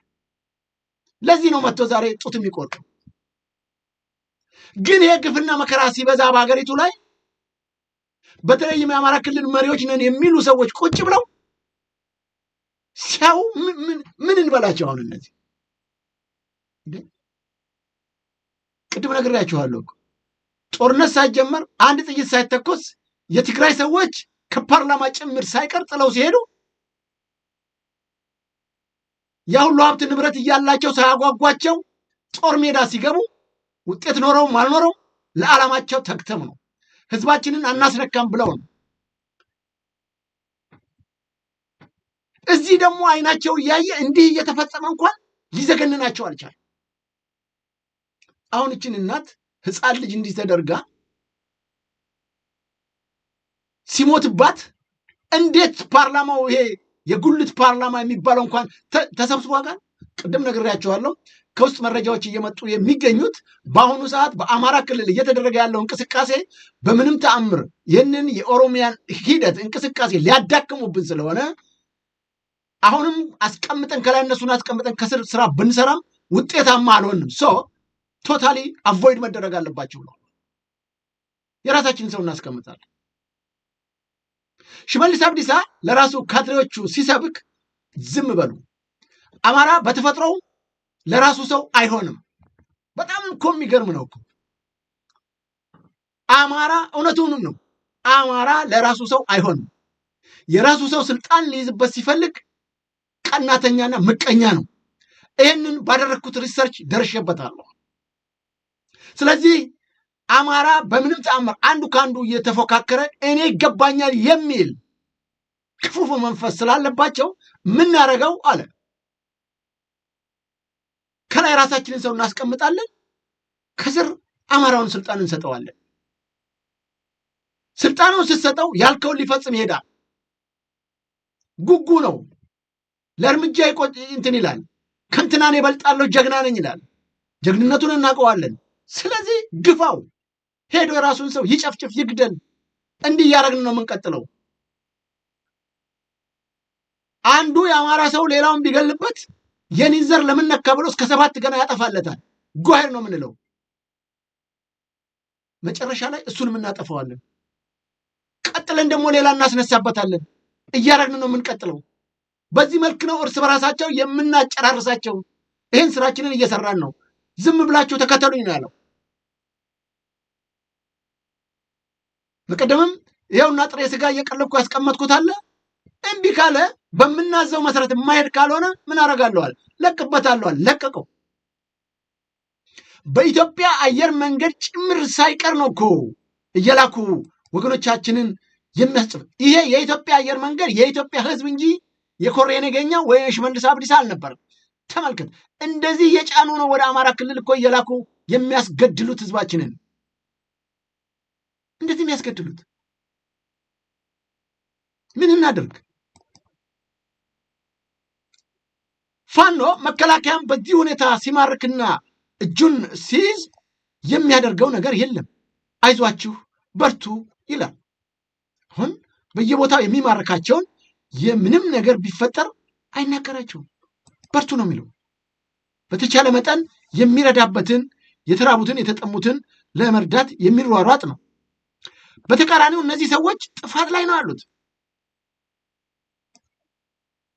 ለዚህ ነው መጥቶ ዛሬ ጡት የሚቆርጡ። ግን ይሄ ግፍና መከራ ሲበዛ በሀገሪቱ ላይ በተለይም የአማራ ክልል መሪዎች ነን የሚሉ ሰዎች ቁጭ ብለው ሲያው ምን እንበላቸው? አሁን እነዚህ ቅድም ነግሬያችኋለሁ እኮ ጦርነት ሳይጀመር አንድ ጥይት ሳይተኮስ የትግራይ ሰዎች ከፓርላማ ጭምር ሳይቀር ጥለው ሲሄዱ ያ ሁሉ ሀብት ንብረት እያላቸው ሳያጓጓቸው ጦር ሜዳ ሲገቡ ውጤት ኖረውም አልኖረው ለዓላማቸው ተግተው ነው። ህዝባችንን አናስነካም ብለው ነው። እዚህ ደግሞ አይናቸው እያየ እንዲህ እየተፈጸመ እንኳን ሊዘገንናቸው አልቻለም። አሁን እችን እናት ህፃን ልጅ እንዲህ ተደርጋ ሲሞትባት እንዴት ፓርላማው ይሄ የጉልት ፓርላማ የሚባለው እንኳን ተሰብስቦ ጋር ቅድም ነግሬያቸዋለሁ። ከውስጥ መረጃዎች እየመጡ የሚገኙት በአሁኑ ሰዓት በአማራ ክልል እየተደረገ ያለው እንቅስቃሴ በምንም ተአምር ይህንን የኦሮሚያን ሂደት እንቅስቃሴ ሊያዳክሙብን ስለሆነ አሁንም አስቀምጠን ከላይ እነሱን አስቀምጠን ከስር ስራ ብንሰራም ውጤታማ አልሆንም። ቶታሊ አቮይድ መደረግ አለባቸው ነው። የራሳችንን ሰው እናስቀምጣለን። ሽመልስ አብዲሳ ለራሱ ካድሬዎቹ ሲሰብክ ዝም በሉ፣ አማራ በተፈጥሮው ለራሱ ሰው አይሆንም። በጣም እኮ የሚገርም ነው እኮ አማራ እውነቱን ነው። አማራ ለራሱ ሰው አይሆንም። የራሱ ሰው ስልጣን ሊይዝበት ሲፈልግ ቀናተኛና ምቀኛ ነው። ይህንን ባደረግኩት ሪሰርች ደርሼበታለሁ። ስለዚህ አማራ በምንም ተአምር አንዱ ከአንዱ እየተፎካከረ እኔ ይገባኛል የሚል ክፉ መንፈስ ስላለባቸው ምናረገው አለ ከላይ ራሳችንን ሰው እናስቀምጣለን፣ ከስር አማራውን ስልጣን እንሰጠዋለን። ስልጣኑን ስትሰጠው ያልከውን ሊፈጽም ይሄዳል። ጉጉ ነው። ለእርምጃ እንትን ይላል። ከእንትናን የበልጣለሁ ጀግና ነኝ ይላል። ጀግንነቱን እናውቀዋለን። ስለዚህ ግፋው፣ ሄዶ የራሱን ሰው ይጨፍጭፍ፣ ይግደል። እንዲህ እያደረግን ነው የምንቀጥለው። አንዱ የአማራ ሰው ሌላውን ቢገልበት የኔን ዘር ለምን ነካ ብሎ እስከ 7 ገና ያጠፋለታል። ጎሄር ነው የምንለው። መጨረሻ ላይ እሱንም እናጠፋዋለን። ቀጥለን ደግሞ ሌላ እናስነሳበታለን። እያደረግን ነው የምንቀጥለው። በዚህ መልክ ነው እርስ በራሳቸው የምናጨራርሳቸው። ይህን ስራችንን እየሰራን ነው። ዝም ብላችሁ ተከተሉኝ ነው ያለው። በቀደምም ይኸውና ጥሬ ስጋ እየቀለብኩ ያስቀመጥኩት አለ። እምቢ ካለ በምናዘው መሰረት የማይሄድ ካልሆነ ምን አደርጋለዋል? ለቅበታለዋል። ለቀቀው። በኢትዮጵያ አየር መንገድ ጭምር ሳይቀር ነው እኮ እየላኩ ወገኖቻችንን የሚያስጽፍ። ይሄ የኢትዮጵያ አየር መንገድ የኢትዮጵያ ሕዝብ እንጂ የኮሬ ነገኛ ወይ ሽመልስ አብዲሳ አልነበረም። ተመልከት፣ እንደዚህ እየጫኑ ነው ወደ አማራ ክልል እኮ እየላኩ የሚያስገድሉት ህዝባችንን። እንደዚህ የሚያስገድሉት ምን እናድርግ? ፋኖ መከላከያም በዚህ ሁኔታ ሲማርክና እጁን ሲይዝ የሚያደርገው ነገር የለም። አይዟችሁ በርቱ ይላል። አሁን በየቦታው የሚማርካቸውን የምንም ነገር ቢፈጠር አይናገራቸውም። በርቱ ነው የሚለው። በተቻለ መጠን የሚረዳበትን የተራቡትን የተጠሙትን ለመርዳት የሚሯሯጥ ነው። በተቃራኒው እነዚህ ሰዎች ጥፋት ላይ ነው ያሉት።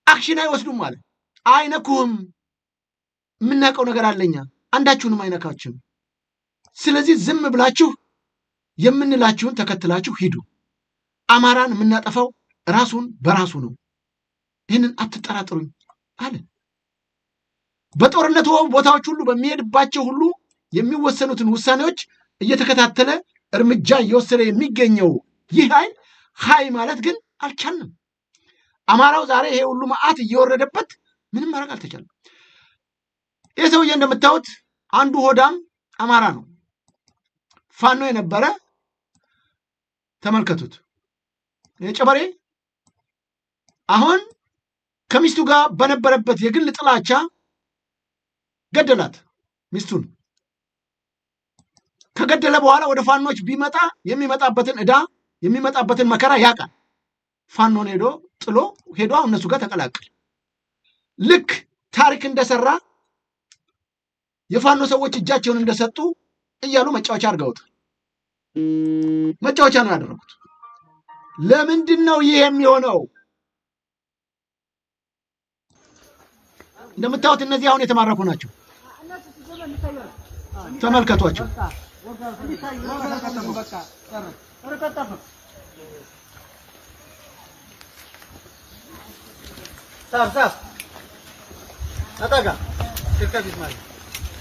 አክሽን አይወስዱም ማለት አይነኩህም። የምናውቀው ነገር አለኛ፣ አንዳችሁንም አይነካችሁም። ስለዚህ ዝም ብላችሁ የምንላችሁን ተከትላችሁ ሂዱ። አማራን የምናጠፋው ራሱን በራሱ ነው። ይህንን አትጠራጥሩኝ አለ። በጦርነቱ ቦታዎች ሁሉ በሚሄድባቸው ሁሉ የሚወሰኑትን ውሳኔዎች እየተከታተለ እርምጃ እየወሰደ የሚገኘው ይህ ኃይል ማለት ግን አልቻልንም። አማራው ዛሬ ይሄ ሁሉ መዓት እየወረደበት ምንም ማድረግ አልተቻለም። ይህ ሰውዬ እንደምታዩት አንዱ ሆዳም አማራ ነው፣ ፋኖ የነበረ ተመልከቱት። የጨበሬ አሁን ከሚስቱ ጋር በነበረበት የግል ጥላቻ ገደላት ሚስቱን። ከገደለ በኋላ ወደ ፋኖች ቢመጣ የሚመጣበትን ዕዳ የሚመጣበትን መከራ ያውቃል። ፋኖን ጥሎ ሄዶ እነሱ ጋር ተቀላቀለ። ልክ ታሪክ እንደሰራ የፋኖ ሰዎች እጃቸውን እንደሰጡ እያሉ መጫወቻ አድርገውታል። መጫወቻ ነው ያደረጉት። ለምንድን ነው ይህ የሚሆነው? እንደምታዩት እነዚህ አሁን የተማረኩ ናቸው። ተመልከቷቸው።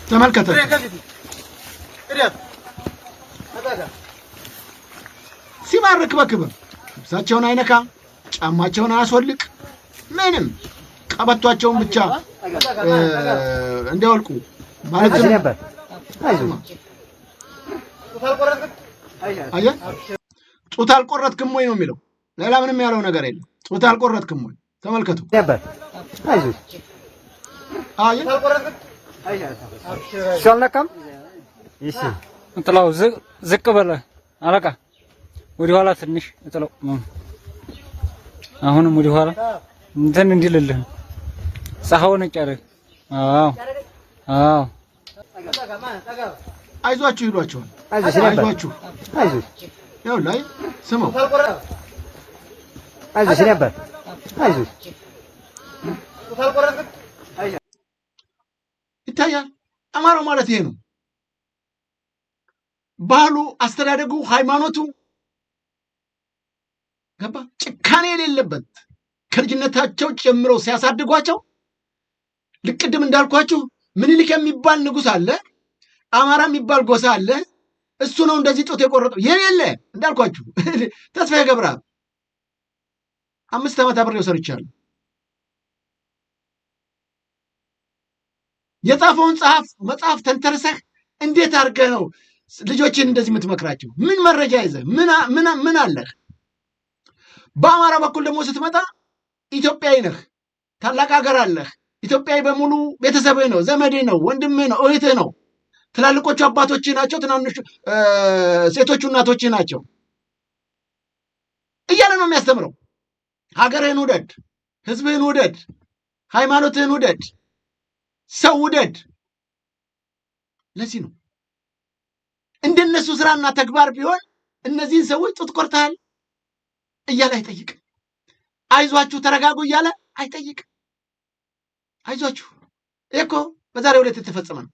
ተመልከተ ሲማርክ በክብር ልብሳቸውን አይነካ፣ ጫማቸውን አያስወልቅ፣ ምንም ቀበቷቸውን ብቻ እንዲያወልቁ ማለት ነበር። አየህ፣ ጡት አልቆረጥክም ወይ ነው የሚለው። ሌላ ምንም ያለው ነገር የለም። ጡት አልቆረጥክም ወይ ተመልከቱ ነበር። አየህ፣ ሻልነካም ጥላው ዝቅ በለ አለቃ፣ ወደ ኋላ ትንሽ ጥላው። አሁንም ወደ ኋላ እንትን እንዲልልህ ፀሐው ነጭ አይደል? አዎ አዎ። አይዟችሁ ይሏቸዋል። አይዟችሁ ያው ላይ ስማው፣ አይዞሽ ነበር አይዞሽ ይታያል። አማራው ማለት ይሄ ነው። ባህሉ፣ አስተዳደጉ፣ ሃይማኖቱ ገባ ጭካኔ የሌለበት ከልጅነታቸው ጀምረው ሲያሳድጓቸው ልቅድም እንዳልኳችሁ ምኒልክ የሚባል ንጉሥ አለ፣ አማራ የሚባል ጎሳ አለ። እሱ ነው እንደዚህ ጡት የቆረጠው የሌለ እንዳልኳችሁ ተስፋዬ ገብረአብ 5 ዓመት አብሬው ሰርቻለሁ። የጻፈውን መጽሐፍ ተንተርሰህ እንዴት አድርገህ ነው ልጆችን እንደዚህ የምትመክራቸው? ምን መረጃ ይዘህ ምን አለህ? በአማራ በኩል ደግሞ ስትመጣ ኢትዮጵያዊ ነህ፣ ታላቅ ሀገር አለህ። ኢትዮጵያዊ በሙሉ ቤተሰብህ ነው፣ ዘመድህ ነው፣ ወንድምህ ነው፣ እህትህ ነው። ትላልቆቹ አባቶችህ ናቸው፣ ትናንሹ ሴቶቹ እናቶችህ ናቸው እያለ ነው የሚያስተምረው። ሀገርህን ውደድ፣ ህዝብህን ውደድ፣ ሃይማኖትህን ውደድ፣ ሰው ውደድ። ለዚህ ነው እንደነሱ ስራና ተግባር ቢሆን እነዚህን ሰዎች ጡት ቆርጠሃል እያለ አይጠይቅም። አይዟችሁ ተረጋጉ እያለ አይጠይቅም። አይዟችሁ ይሄ እኮ በዛሬው ዕለት የተፈጸመ ነው።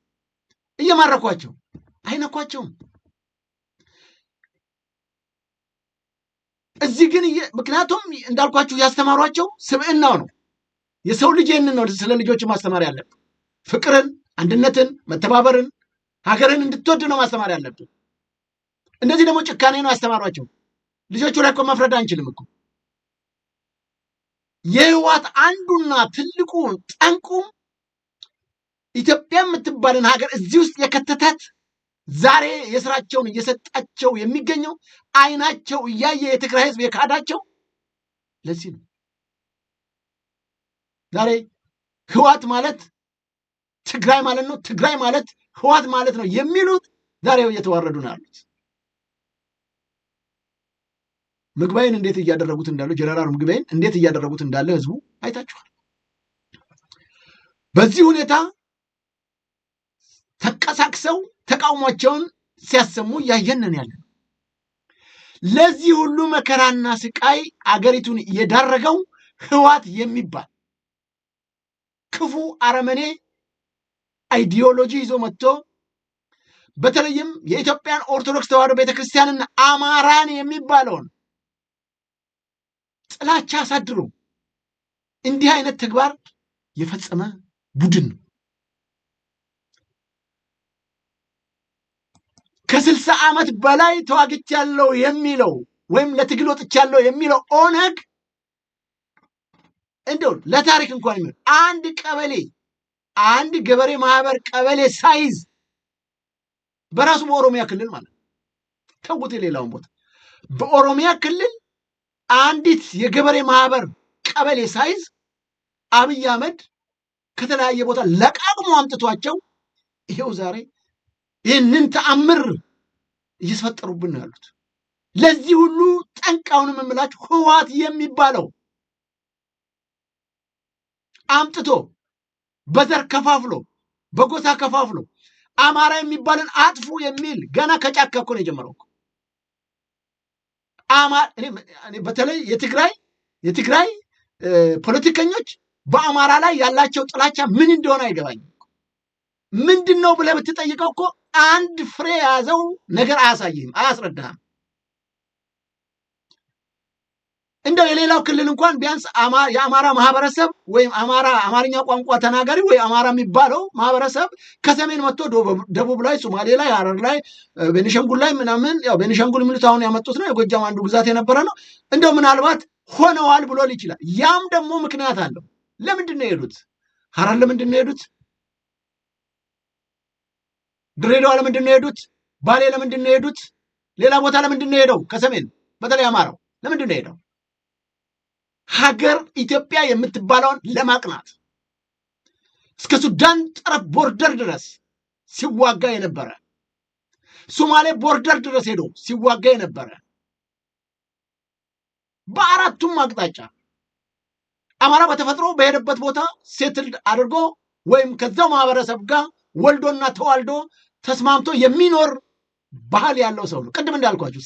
እየማረኳቸው አይነኳቸውም። እዚህ ግን ምክንያቱም እንዳልኳችሁ ያስተማሯቸው ስብዕናው ነው። የሰው ልጅ ይህንን ነው ስለ ልጆች ማስተማር ያለብን። ፍቅርን፣ አንድነትን፣ መተባበርን፣ ሀገርን እንድትወድ ነው ማስተማር ያለብን። እነዚህ ደግሞ ጭካኔ ነው ያስተማሯቸው። ልጆቹ ላይ እኮ መፍረድ አንችልም እኮ። የህወሓት አንዱና ትልቁ ጠንቁ ኢትዮጵያ የምትባልን ሀገር እዚህ ውስጥ የከተታት ዛሬ የስራቸውን እየሰጣቸው የሚገኘው አይናቸው እያየ የትግራይ ህዝብ የካዳቸው ለዚህ ነው። ዛሬ ህወሓት ማለት ትግራይ ማለት ነው፣ ትግራይ ማለት ህወሓት ማለት ነው የሚሉት ዛሬው እየተዋረዱ ነው ያሉት። ምግባይን እንዴት እያደረጉት እንዳሉ ጀነራል ምግባይን እንዴት እያደረጉት እንዳለ ህዝቡ አይታችኋል። በዚህ ሁኔታ ተቀሳቅሰው ተቃውሟቸውን ሲያሰሙ እያየንን ያለ ነው። ለዚህ ሁሉ መከራና ስቃይ አገሪቱን የዳረገው ህወሓት የሚባል ክፉ አረመኔ አይዲዮሎጂ ይዞ መጥቶ በተለይም የኢትዮጵያን ኦርቶዶክስ ተዋሕዶ ቤተክርስቲያንና አማራን የሚባለውን ጥላቻ አሳድሮ እንዲህ አይነት ተግባር የፈጸመ ቡድን ነው። ከ60 ዓመት በላይ ተዋግቻለሁ የሚለው ወይም ለትግል ወጥቻለሁ የሚለው ኦነግ እንደው ለታሪክ እንኳን ይመር አንድ ቀበሌ አንድ ገበሬ ማህበር ቀበሌ ሳይዝ በራሱ በኦሮሚያ ክልል ማለት ተውት ሌላውን ቦታ በኦሮሚያ ክልል አንዲት የገበሬ ማህበር ቀበሌ ሳይዝ አብይ አህመድ ከተለያየ ቦታ ለቃቅሞ አምጥቷቸው ይሄው ዛሬ ይህንን ተአምር እየፈጠሩብን ያሉት። ለዚህ ሁሉ ጠንቃውን የምላችሁ ህወሓት የሚባለው አምጥቶ በዘር ከፋፍሎ በጎሳ ከፋፍሎ አማራ የሚባልን አጥፉ የሚል ገና ከጫካ እኮ ነው የጀመረው። በተለይ የትግራይ ፖለቲከኞች በአማራ ላይ ያላቸው ጥላቻ ምን እንደሆነ አይገባኝም። ምንድን ነው ብለህ ብትጠይቀው እኮ አንድ ፍሬ የያዘው ነገር አያሳይህም፣ አያስረዳህም። እንደው የሌላው ክልል እንኳን ቢያንስ የአማራ ማህበረሰብ ወይም አማርኛ ቋንቋ ተናጋሪ ወይ አማራ የሚባለው ማህበረሰብ ከሰሜን መጥቶ ደቡብ ላይ፣ ሶማሌ ላይ፣ ሐረር ላይ፣ ቤኒሻንጉል ላይ ምናምን ያው ቤኒሻንጉል የሚሉት አሁን ያመጡት ነው፣ የጎጃም አንዱ ግዛት የነበረ ነው። እንደው ምናልባት ሆነዋል ብሎ ይችላል። ያም ደግሞ ምክንያት አለው። ለምንድን ነው የሄዱት? ሐረር ለምንድን ነው የሄዱት? ድሬዳዋ ለምንድን ነው የሄዱት? ባሌ ለምንድን ነው የሄዱት? ሌላ ቦታ ለምንድን ነው የሄደው? ከሰሜን በተለይ አማራው ለምንድን ነው የሄደው? ሀገር ኢትዮጵያ የምትባለውን ለማቅናት እስከ ሱዳን ጠረፍ ቦርደር ድረስ ሲዋጋ የነበረ ሶማሌ ቦርደር ድረስ ሄዶ ሲዋጋ የነበረ በአራቱም አቅጣጫ አማራ በተፈጥሮ በሄደበት ቦታ ሴትልድ አድርጎ ወይም ከዛው ማህበረሰብ ጋር ወልዶና ተዋልዶ ተስማምቶ የሚኖር ባህል ያለው ሰው ነው። ቅድም እንዳልኳችሁ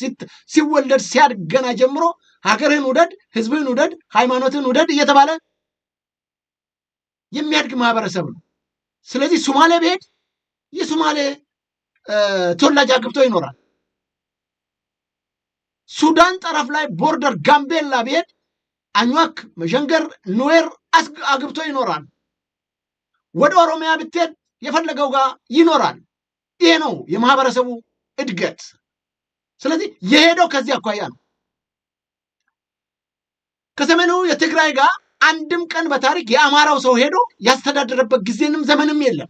ሲወለድ ሲያድገና ጀምሮ ሀገርህን ውደድ፣ ህዝብህን ውደድ፣ ሃይማኖትን ውደድ እየተባለ የሚያድግ ማህበረሰብ ነው። ስለዚህ ሶማሌ ብሄድ የሶማሌ ተወላጅ አግብቶ ይኖራል። ሱዳን ጠረፍ ላይ ቦርደር ጋምቤላ ብሄድ አኝዋክ፣ መሸንገር፣ ኑዌር አግብቶ ይኖራል። ወደ ኦሮሚያ ብትሄድ የፈለገው ጋር ይኖራል። ይሄ ነው የማህበረሰቡ እድገት። ስለዚህ የሄደው ከዚህ አኳያ ነው። ከሰሜኑ የትግራይ ጋር አንድም ቀን በታሪክ የአማራው ሰው ሄዶ ያስተዳደረበት ጊዜንም ዘመንም የለም።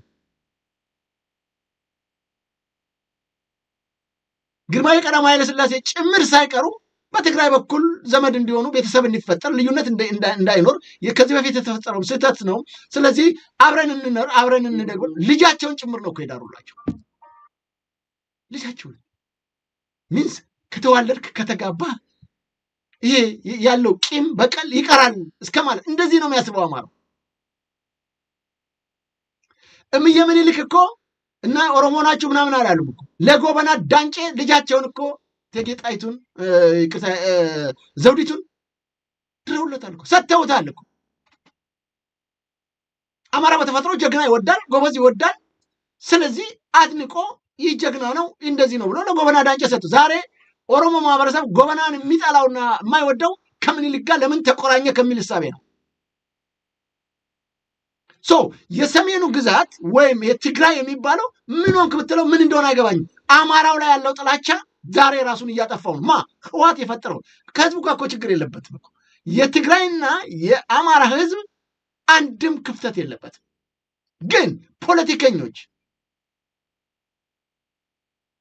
ግርማዊ ቀዳማዊ ኃይለ ሥላሴ ጭምር ሳይቀሩ በትግራይ በኩል ዘመድ እንዲሆኑ ቤተሰብ እንዲፈጠር ልዩነት እንዳይኖር ከዚህ በፊት የተፈጠረው ስህተት ነው። ስለዚህ አብረን እንኖር አብረን እንደግ ልጃቸውን ጭምር ነው ከሄዳሩላቸው ልጃቸውን ሚንስ ከተዋለድክ ከተጋባ ይሄ ያለው ቂም በቀል ይቀራል እስከማለት እንደዚህ ነው የሚያስበው አማራው። እምዬ ምኒልክ እኮ እና ኦሮሞ ናችሁ ምናምን አላሉም እኮ ለጎበና ዳንጬ ልጃቸውን እኮ እቴጌ ጣይቱን ዘውዲቱን ድረውለታል እኮ ሰጥተውታል እኮ። አማራ በተፈጥሮ ጀግና ይወዳል፣ ጎበዝ ይወዳል። ስለዚህ አድንቆ ይህ ጀግና ነው እንደዚህ ነው ብሎ ለጎበና ዳንጬ ሰጡ። ዛሬ ኦሮሞ ማህበረሰብ ጎበናን የሚጠላውና የማይወደው ከምኒልክ ጋር ለምን ተቆራኘ ከሚል እሳቤ ነው። የሰሜኑ ግዛት ወይም የትግራይ የሚባለው ምን ሆንክ ብትለው ምን እንደሆነ አይገባኝም። አማራው ላይ ያለው ጥላቻ ዛሬ ራሱን እያጠፋው ነው። ህወሓት የፈጠረው ከህዝቡ ጋር እኮ ችግር የለበትም እኮ። የትግራይና የአማራ ህዝብ አንድም ክፍተት የለበትም። ግን ፖለቲከኞች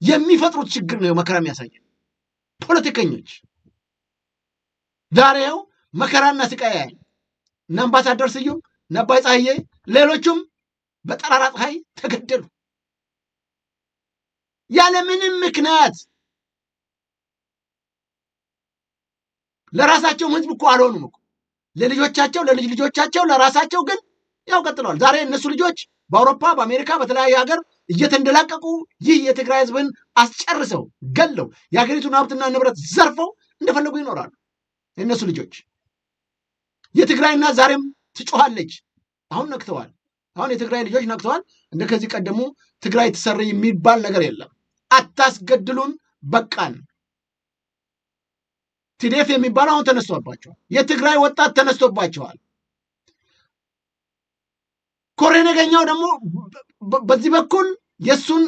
የሚፈጥሩት ችግር ነው መከራ የሚያሳየን። ፖለቲከኞች ዛሬው መከራና ስቃይ ያያል። እነ አምባሳደር ስዩም፣ እነ አባይ ፀሐዬ፣ ሌሎቹም በጠራራ ፀሐይ ተገደሉ ያለምንም ምክንያት። ለራሳቸውም ህዝብ እኮ አልሆኑም እኮ ለልጆቻቸው፣ ለልጅ ልጆቻቸው፣ ለራሳቸው ግን ያው ቀጥለዋል። ዛሬ እነሱ ልጆች በአውሮፓ በአሜሪካ በተለያየ ሀገር እየተንደላቀቁ ይህ የትግራይ ህዝብን አስጨርሰው ገለው የሀገሪቱን ሀብትና ንብረት ዘርፈው እንደፈለጉ ይኖራሉ። የእነሱ ልጆች የትግራይና ዛሬም ትጮኻለች። አሁን ነክተዋል። አሁን የትግራይ ልጆች ነክተዋል። እንደ ከዚህ ቀደሙ ትግራይ ተሰሪ የሚባል ነገር የለም። አታስገድሉን በቃን። ቲዲኤፍ የሚባለው አሁን ተነስቶባቸዋል። የትግራይ ወጣት ተነስቶባቸዋል። ኮሬ ነገኛው ደግሞ በዚህ በኩል የሱን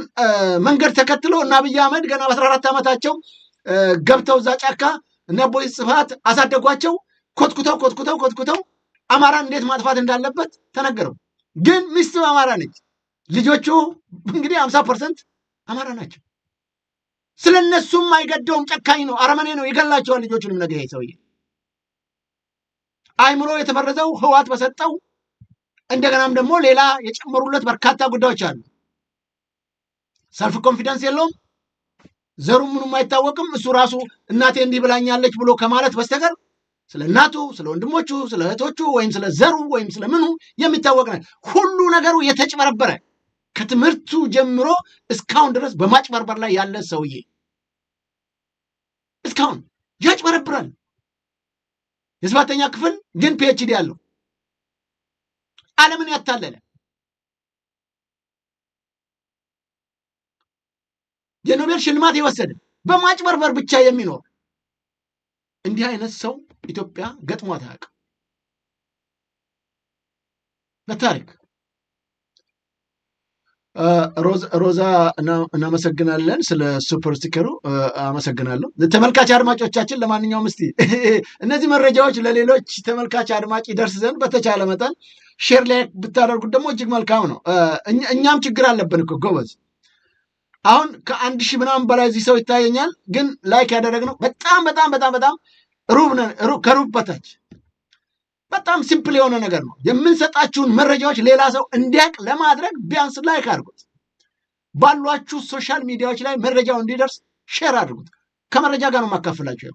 መንገድ ተከትሎ እና አብይ አህመድ ገና በ14 ዓመታቸው ገብተው እዛ ጫካ እና ቦይ ጽፋት አሳደጓቸው። ኮትኩተው አማራን እንዴት ማጥፋት እንዳለበት ተነገረው። ግን ሚስቱ አማራ ነች። ልጆቹ እንግዲህ 50% አማራ ናቸው። ስለነሱም አይገደውም። ጨካኝ ነው፣ አረመኔ ነው፣ ይገላቸዋል ልጆቹንም። ነገ ይሄ ሰውዬ አይምሮ የተመረዘው ህዋት በሰጠው እንደገናም ደግሞ ሌላ የጨመሩለት በርካታ ጉዳዮች አሉ። ሰልፍ ኮንፊደንስ የለውም። ዘሩ ምኑም አይታወቅም። እሱ ራሱ እናቴ እንዲህ ብላኛለች ብሎ ከማለት በስተቀር ስለ እናቱ፣ ስለ ወንድሞቹ፣ ስለ እህቶቹ ወይም ስለ ዘሩ ወይም ስለ ምኑ የሚታወቅ ነው። ሁሉ ነገሩ የተጭበረበረ ከትምህርቱ ጀምሮ እስካሁን ድረስ በማጭበርበር ላይ ያለ ሰውዬ እስካሁን ያጭበረብራል። የ7ኛ ክፍል ግን ፒኤችዲ ያለው ዓለምን ያታለለ የኖቤል ሽልማት የወሰደ በማጭበርበር ብቻ የሚኖር እንዲህ አይነት ሰው ኢትዮጵያ ገጥሟት አያውቅም በታሪክ። ሮዛ እናመሰግናለን ስለ ሱፐር ስቲከሩ አመሰግናለሁ። ተመልካች አድማጮቻችን፣ ለማንኛውም እስቲ እነዚህ መረጃዎች ለሌሎች ተመልካች አድማጭ ይደርስ ዘንድ በተቻለ መጠን ሼር ላይ ብታደርጉት ደግሞ እጅግ መልካም ነው። እኛም ችግር አለብን እኮ ጎበዝ። አሁን ከ1000 ምናምን በላይ እዚህ ሰው ይታየኛል፣ ግን ላይክ ያደረግነው በጣም ከሩብ በታች። በጣም ሲምፕል የሆነ ነገር ነው። የምንሰጣችሁን መረጃዎች ሌላ ሰው እንዲያውቅ ለማድረግ ቢያንስ ላይክ አድርጉት። ባሏችሁ ሶሻል ሚዲያዎች ላይ መረጃው እንዲደርስ ሼር አድርጉት። ከመረጃ ጋር ነው የማካፍላችሁ።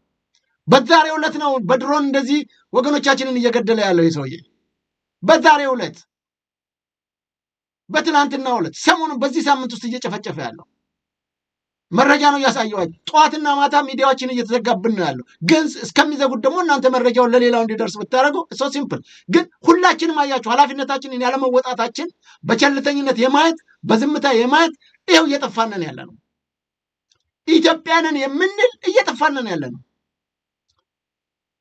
በዛሬው ዕለት ነው በድሮን እንደዚህ ወገኖቻችንን እየገደለ ያለው ይህ ሰውዬ። በዛሬው ዕለት፣ በትናንትናው ዕለት፣ ሰሞኑን በዚህ ሳምንት ውስጥ እየጨፈጨፈ ያለው መረጃ ነው እያሳየዋችሁ። ጠዋትና ማታ ሚዲያዎችን እየተዘጋብን ነው ያለው። ግን እስከሚዘጉት ደግሞ እናንተ መረጃውን ለሌላው እንዲደርስ ብታደርጉ ሶ ሲምፕል። ግን ሁላችንም አያችሁ ኃላፊነታችንን ያለመወጣታችን፣ በቸልተኝነት የማየት በዝምታ የማየት ይኸው እየጠፋነን ያለ ነው። ኢትዮጵያንን የምንል እየጠፋነን ያለ ነው።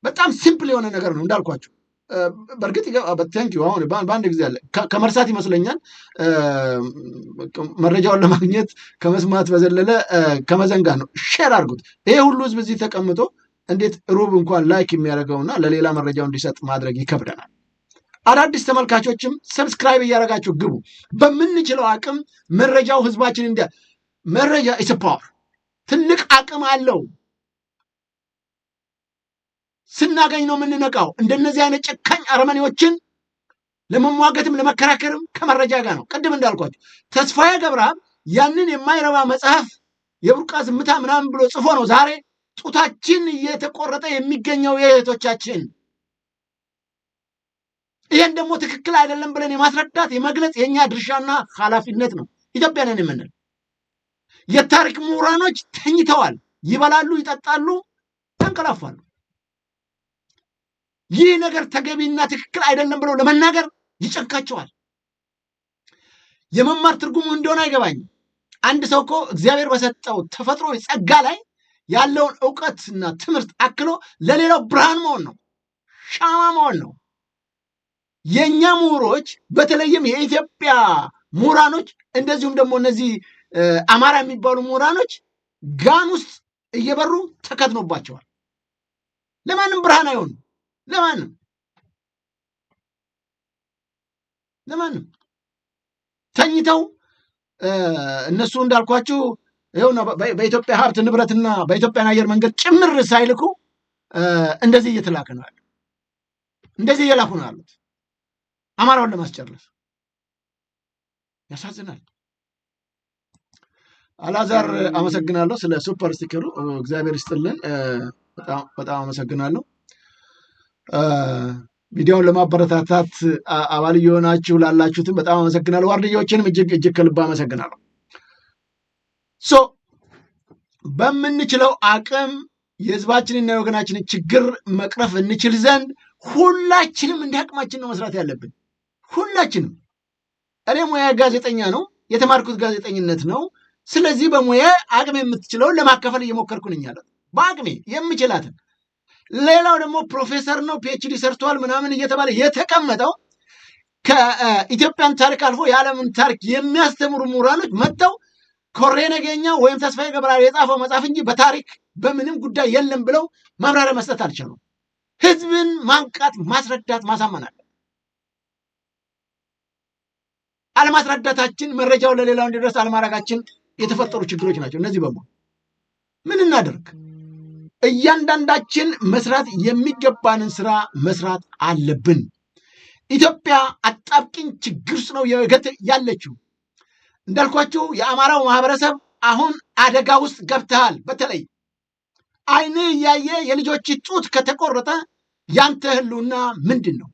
በጣም ሲምፕል የሆነ ነገር ነው እንዳልኳችሁ። በእርግጥ ቴንኪው አሁን በአንድ ጊዜ አለ ከመርሳት ይመስለኛል መረጃውን ለማግኘት ከመስማት በዘለለ ከመዘንጋት ነው። ሼር አድርጉት። ይሄ ሁሉ ህዝብ እዚህ ተቀምጦ እንዴት ሩብ እንኳን ላይክ የሚያደርገውና ለሌላ መረጃው እንዲሰጥ ማድረግ ይከብደናል። አዳዲስ ተመልካቾችም ሰብስክራይብ እያደረጋችሁ ግቡ። በምንችለው አቅም መረጃው ህዝባችን መረጃ ኢስ ፓወር፣ ትልቅ አቅም አለው። ስናገኝ ነው የምንነቃው። እንደነዚህ አይነት ጨካኝ አረመኔዎችን ለመሟገትም ለመከራከርም ከመረጃ ጋር ነው። ቅድም እንዳልኳቸው ተስፋዬ ገብረአብ ያንን የማይረባ መጽሐፍ የቡርቃ ዝምታ ምናምን ብሎ ጽፎ ነው ዛሬ ጡታችን እየተቆረጠ የሚገኘው የእህቶቻችን። ይህን ደግሞ ትክክል አይደለም ብለን የማስረዳት የመግለጽ የኛ ድርሻና ኃላፊነት ነው። ኢትዮጵያንን የምንል የታሪክ ምሁራኖች ተኝተዋል። ይበላሉ፣ ይጠጣሉ፣ ተንቀላፋሉ። ይህ ነገር ተገቢና ትክክል አይደለም ብለው ለመናገር ይጨንቃቸዋል። የመማር ትርጉሙ እንደሆነ አይገባኝም። አንድ ሰው እኮ እግዚአብሔር በሰጠው ተፈጥሮ ጸጋ ላይ ያለውን እውቀትና ትምህርት አክሎ ለሌላው ብርሃን መሆን ነው፣ ሻማ መሆን ነው። የእኛ ምሁሮች በተለይም የኢትዮጵያ ምሁራኖች እንደዚሁም ደግሞ እነዚህ አማራ የሚባሉ ምሁራኖች ጋን ውስጥ እየበሩ ተከትኖባቸዋል። ለማንም ብርሃን አይሆኑም። ለማንም ተኝተው እነሱ እንዳልኳችሁ ይኸው በኢትዮጵያ ሀብት ንብረትና በኢትዮጵያን አየር መንገድ ጭምር ሳይልኩ እንደዚህ እየተላከ ነው ያለው። እንደዚህ እየላኩ ነው ያሉት አማራውን ለማስጨረስ። ያሳዝናል። አላዛር አመሰግናለሁ ስለ ሱፐር ስቲከሩ። እግዚአብሔር ይስጥልን። በጣም አመሰግናለሁ። ቪዲዮውን ለማበረታታት አባል እየሆናችሁ ላላችሁትም በጣም አመሰግናለሁ። ዋርድያዎችንም እጅግ ከልብ አመሰግናለሁ። በምንችለው አቅም የህዝባችንና የወገናችንን ችግር መቅረፍ እንችል ዘንድ ሁላችንም እንደ አቅማችን ነው መስራት ያለብን። ሁላችንም። እኔ ሙያ ጋዜጠኛ ነው፣ የተማርኩት ጋዜጠኝነት ነው። ስለዚህ በሙያ አቅም የምትችለውን ለማካፈል እየሞከርኩ ነኝ ያለው በአቅሜ የምችላትን። ሌላው ደግሞ ፕሮፌሰር ነው ፒኤችዲ ሰርቷል ምናምን እየተባለ የተቀመጠው ከኢትዮጵያን ታሪክ አልፎ የዓለምን ታሪክ የሚያስተምሩ ምሁራኖች መጥተው ኮሬ ነገኛ ወይም ተስፋዬ ገብረአብ የጻፈው መጽሐፍ እንጂ በታሪክ በምንም ጉዳይ የለም ብለው ማብራሪያ መስጠት አልቻሉም። ህዝብን ማንቃት፣ ማስረዳት፣ ማሳመን አለ። አለማስረዳታችን፣ መረጃው ለሌላው እንዲደርስ አለማድረጋችን የተፈጠሩ ችግሮች ናቸው። እነዚህ በሙሉ ምን እናደርግ? እያንዳንዳችን መስራት የሚገባንን ስራ መስራት አለብን። ኢትዮጵያ አጣብቂኝ ችግር ውስጥ ነው ያለችው። እንዳልኳችሁ የአማራው ማህበረሰብ አሁን አደጋ ውስጥ ገብተሃል። በተለይ አይን እያየ የልጆች ጡት ከተቆረጠ ያንተ ህልውና ምንድን ነው?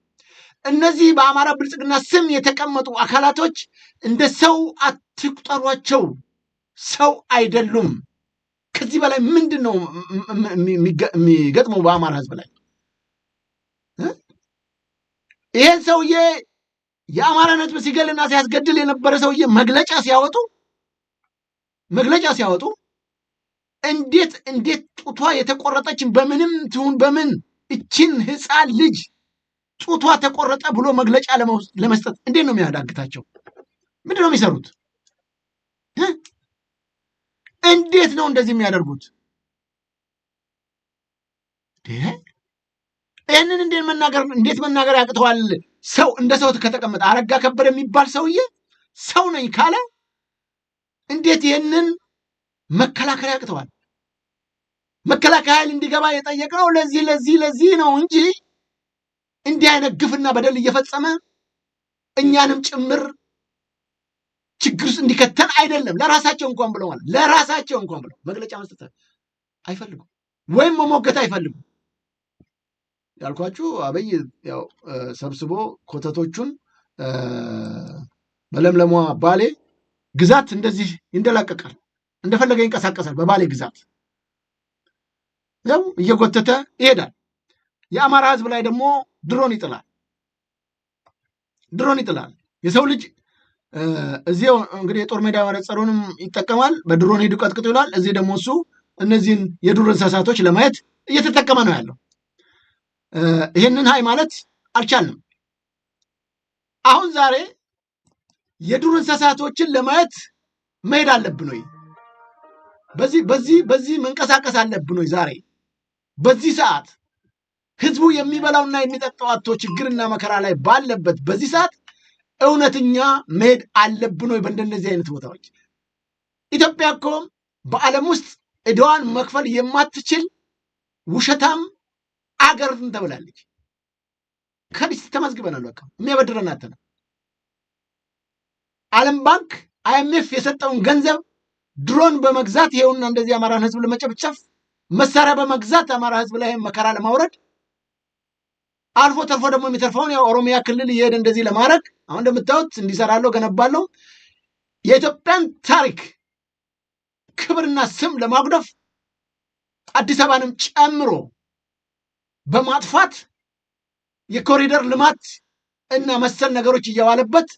እነዚህ በአማራ ብልጽግና ስም የተቀመጡ አካላቶች እንደ ሰው አትቁጠሯቸው። ሰው አይደሉም። ከዚህ በላይ ምንድን ነው የሚገጥመው በአማራ ህዝብ ላይ? ይሄን ሰውዬ የአማራን ህዝብ ሲገልና ሲያስገድል የነበረ ሰውዬ መግለጫ ሲያወጡ እንዴት ጡቷ የተቆረጠችን በምንም ትሁን በምን እችን ህፃን ልጅ ጡቷ ተቆረጠ ብሎ መግለጫ ለመስጠት እንዴት ነው የሚያዳግታቸው? ምንድን ነው የሚሰሩት? እንዴት ነው እንደዚህ የሚያደርጉት? ይህንን እንዴት መናገር ያቅተዋል? ሰው እንደ ሰው ከተቀመጠ አረጋ ከበደ የሚባል ሰውዬ ሰው ነኝ ካለ እንዴት ይህንን መከላከል ያቅተዋል? መከላከያ ኃይል እንዲገባ የጠየቅነው ለዚህ ነው እንጂ እንዲህ አይነት ግፍና በደል እየፈጸመ እኛንም ጭምር ችግር ውስጥ እንዲከተን አይደለም። ለራሳቸው እንኳን ብለው መግለጫ መስጠት አይፈልጉም፣ ወይም መሞገት አይፈልጉም። ያልኳችሁ አብይ ያው ሰብስቦ ኮተቶቹን በለምለሟ ባሌ ግዛት እንደዚህ ይንደላቀቃል፣ እንደፈለገ ይንቀሳቀሳል። በባሌ ግዛት ያው እየጎተተ ይሄዳል። የአማራ ህዝብ ላይ ደግሞ ድሮን ይጥላል። የሰው ልጅ እዚህ እንግዲህ የጦር ሜዳ መነጽሩንም ይጠቀማል። በድሮን ሄዱ ቀጥቅጡ ይላል። እዚህ ደግሞ እሱ እነዚህን የዱር እንስሳቶች ለማየት እየተጠቀመ ነው ያለው። ይህንን ሀይ ማለት አልቻልንም። አሁን ዛሬ የዱር እንስሳቶችን ለማየት መሄድ አለብን ወይ? በዚህ መንቀሳቀስ አለብን ወይ? ዛሬ በዚህ ሰዓት ህዝቡ የሚበላውና የሚጠጣው አጥቶ ችግርና መከራ ላይ ባለበት በዚህ ሰዓት እውነተኛ መሄድ አለብን ወይ? በእንደነዚህ አይነት ቦታዎች ኢትዮጵያ እኮ በዓለም ውስጥ ዕዳዋን መክፈል የማትችል ውሸታም አገር ተብላለች። ከዲስ ተመዝግበናል። በቃ የሚያበድረን አተነ ዓለም ባንክ አይኤምኤፍ የሰጠውን ገንዘብ ድሮን በመግዛት ይሄውና እንደዚህ አማራን ህዝብ ለመጨፍጨፍ መሳሪያ በመግዛት አማራ ህዝብ ላይ መከራ ለማውረድ አልፎ ተርፎ ደግሞ የሚተርፈውን ያው ኦሮሚያ ክልል እየሄደ እንደዚህ ለማድረግ አሁን እንደምታዩት እንዲሰራለሁ ገነባለሁ የኢትዮጵያን ታሪክ ክብርና ስም ለማጉደፍ አዲስ አበባንም ጨምሮ በማጥፋት የኮሪደር ልማት እና መሰል ነገሮች እያዋለበት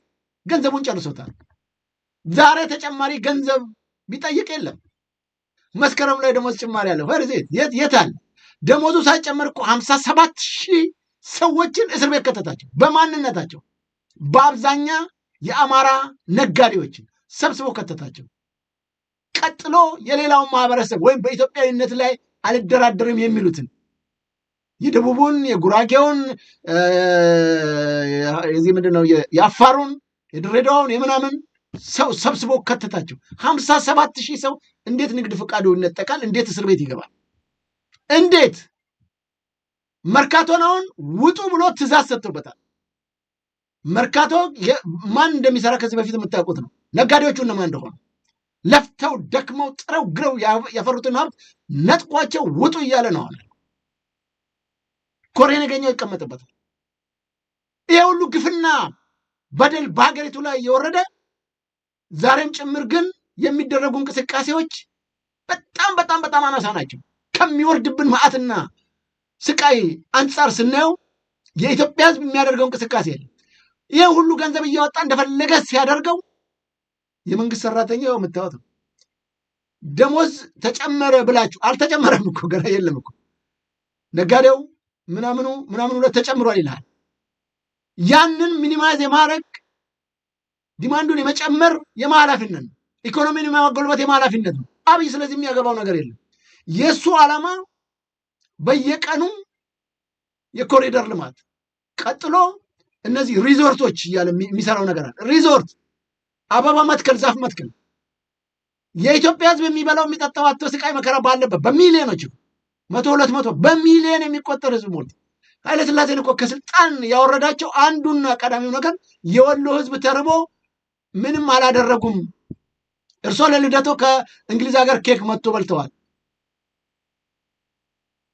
ገንዘቡን ጨርሶታል። ዛሬ ተጨማሪ ገንዘብ ቢጠይቅ የለም። መስከረም ላይ ደሞዝ ጭማሪ አለ። ፈርዜት የት አለ? ደሞዙ ሳይጨምር እኮ 57,000 ሰዎችን እስር ቤት ከተታቸው። በማንነታቸው በአብዛኛ የአማራ ነጋዴዎችን ሰብስቦ ከተታቸው። ቀጥሎ የሌላውን ማህበረሰብ ወይም በኢትዮጵያዊነት ላይ አልደራደርም የሚሉትን የደቡቡን፣ የጉራጌውን፣ የዚህ ምንድነው የአፋሩን፣ የድሬዳዋውን የምናምን ሰው ሰብስቦ ከተታቸው። 57,000 ሰው እንዴት ንግድ ፈቃዱ ይነጠቃል? እንዴት እስር ቤት ይገባል? እንዴት? መርካቶን አሁን ውጡ ብሎ ትእዛዝ ሰጥቶበታል። መርካቶ ማን እንደሚሰራ ከዚህ በፊት የምታውቁት ነው። ነጋዴዎቹ እነማን እንደሆኑ ለፍተው ደክመው ጥረው ግረው ያፈሩትን ሀብት ነጥቋቸው ውጡ እያለ ነው። አሁን ኮሬ ነገኛው ይቀመጥበታል። ይሄ ሁሉ ግፍና በደል በሀገሪቱ ላይ እየወረደ ዛሬም ጭምር ግን የሚደረጉ እንቅስቃሴዎች በጣም አናሳ ናቸው። ከሚወርድብን መዓትና ስቃይ አንጻር ስናየው የኢትዮጵያ ሕዝብ የሚያደርገው እንቅስቃሴ የለም። ይህ ሁሉ ገንዘብ እያወጣ እንደፈለገ ሲያደርገው የመንግስት ሰራተኛው የምታወት ደሞዝ ተጨመረ ብላችሁ አልተጨመረም እኮ ገና የለም እኮ ነጋዴው ምናምኑ ተጨምሯል ይልሃል። ያንን ሚኒማይዝ የማድረግ ዲማንዱን የመጨመር የማላፊነት ኢኮኖሚን የማጎልበት የማላፊነት ነው አብይ። ስለዚህ የሚያገባው ነገር የለም። የሱ ዓላማ በየቀኑ የኮሪደር ልማት ቀጥሎ እነዚህ ሪዞርቶች እያለ የሚሰራው ነገር አለ። ሪዞርት አበባ መትከል፣ ዛፍ መትከል የኢትዮጵያ ህዝብ የሚበላው የሚጠጣው አጥቶ ስቃይ መከራ ባለበት በሚሊዮኖች 100-200 በሚሊዮን የሚቆጠር ህዝብ ሞልቶ ኃይለሥላሴን እኮ ከስልጣን ያወረዳቸው አንዱና ቀዳሚው ነገር የወሎ ህዝብ ተርቦ ምንም አላደረጉም። እርሶ ለልደቶ ከእንግሊዝ ሀገር ኬክ መጥቶ በልተዋል።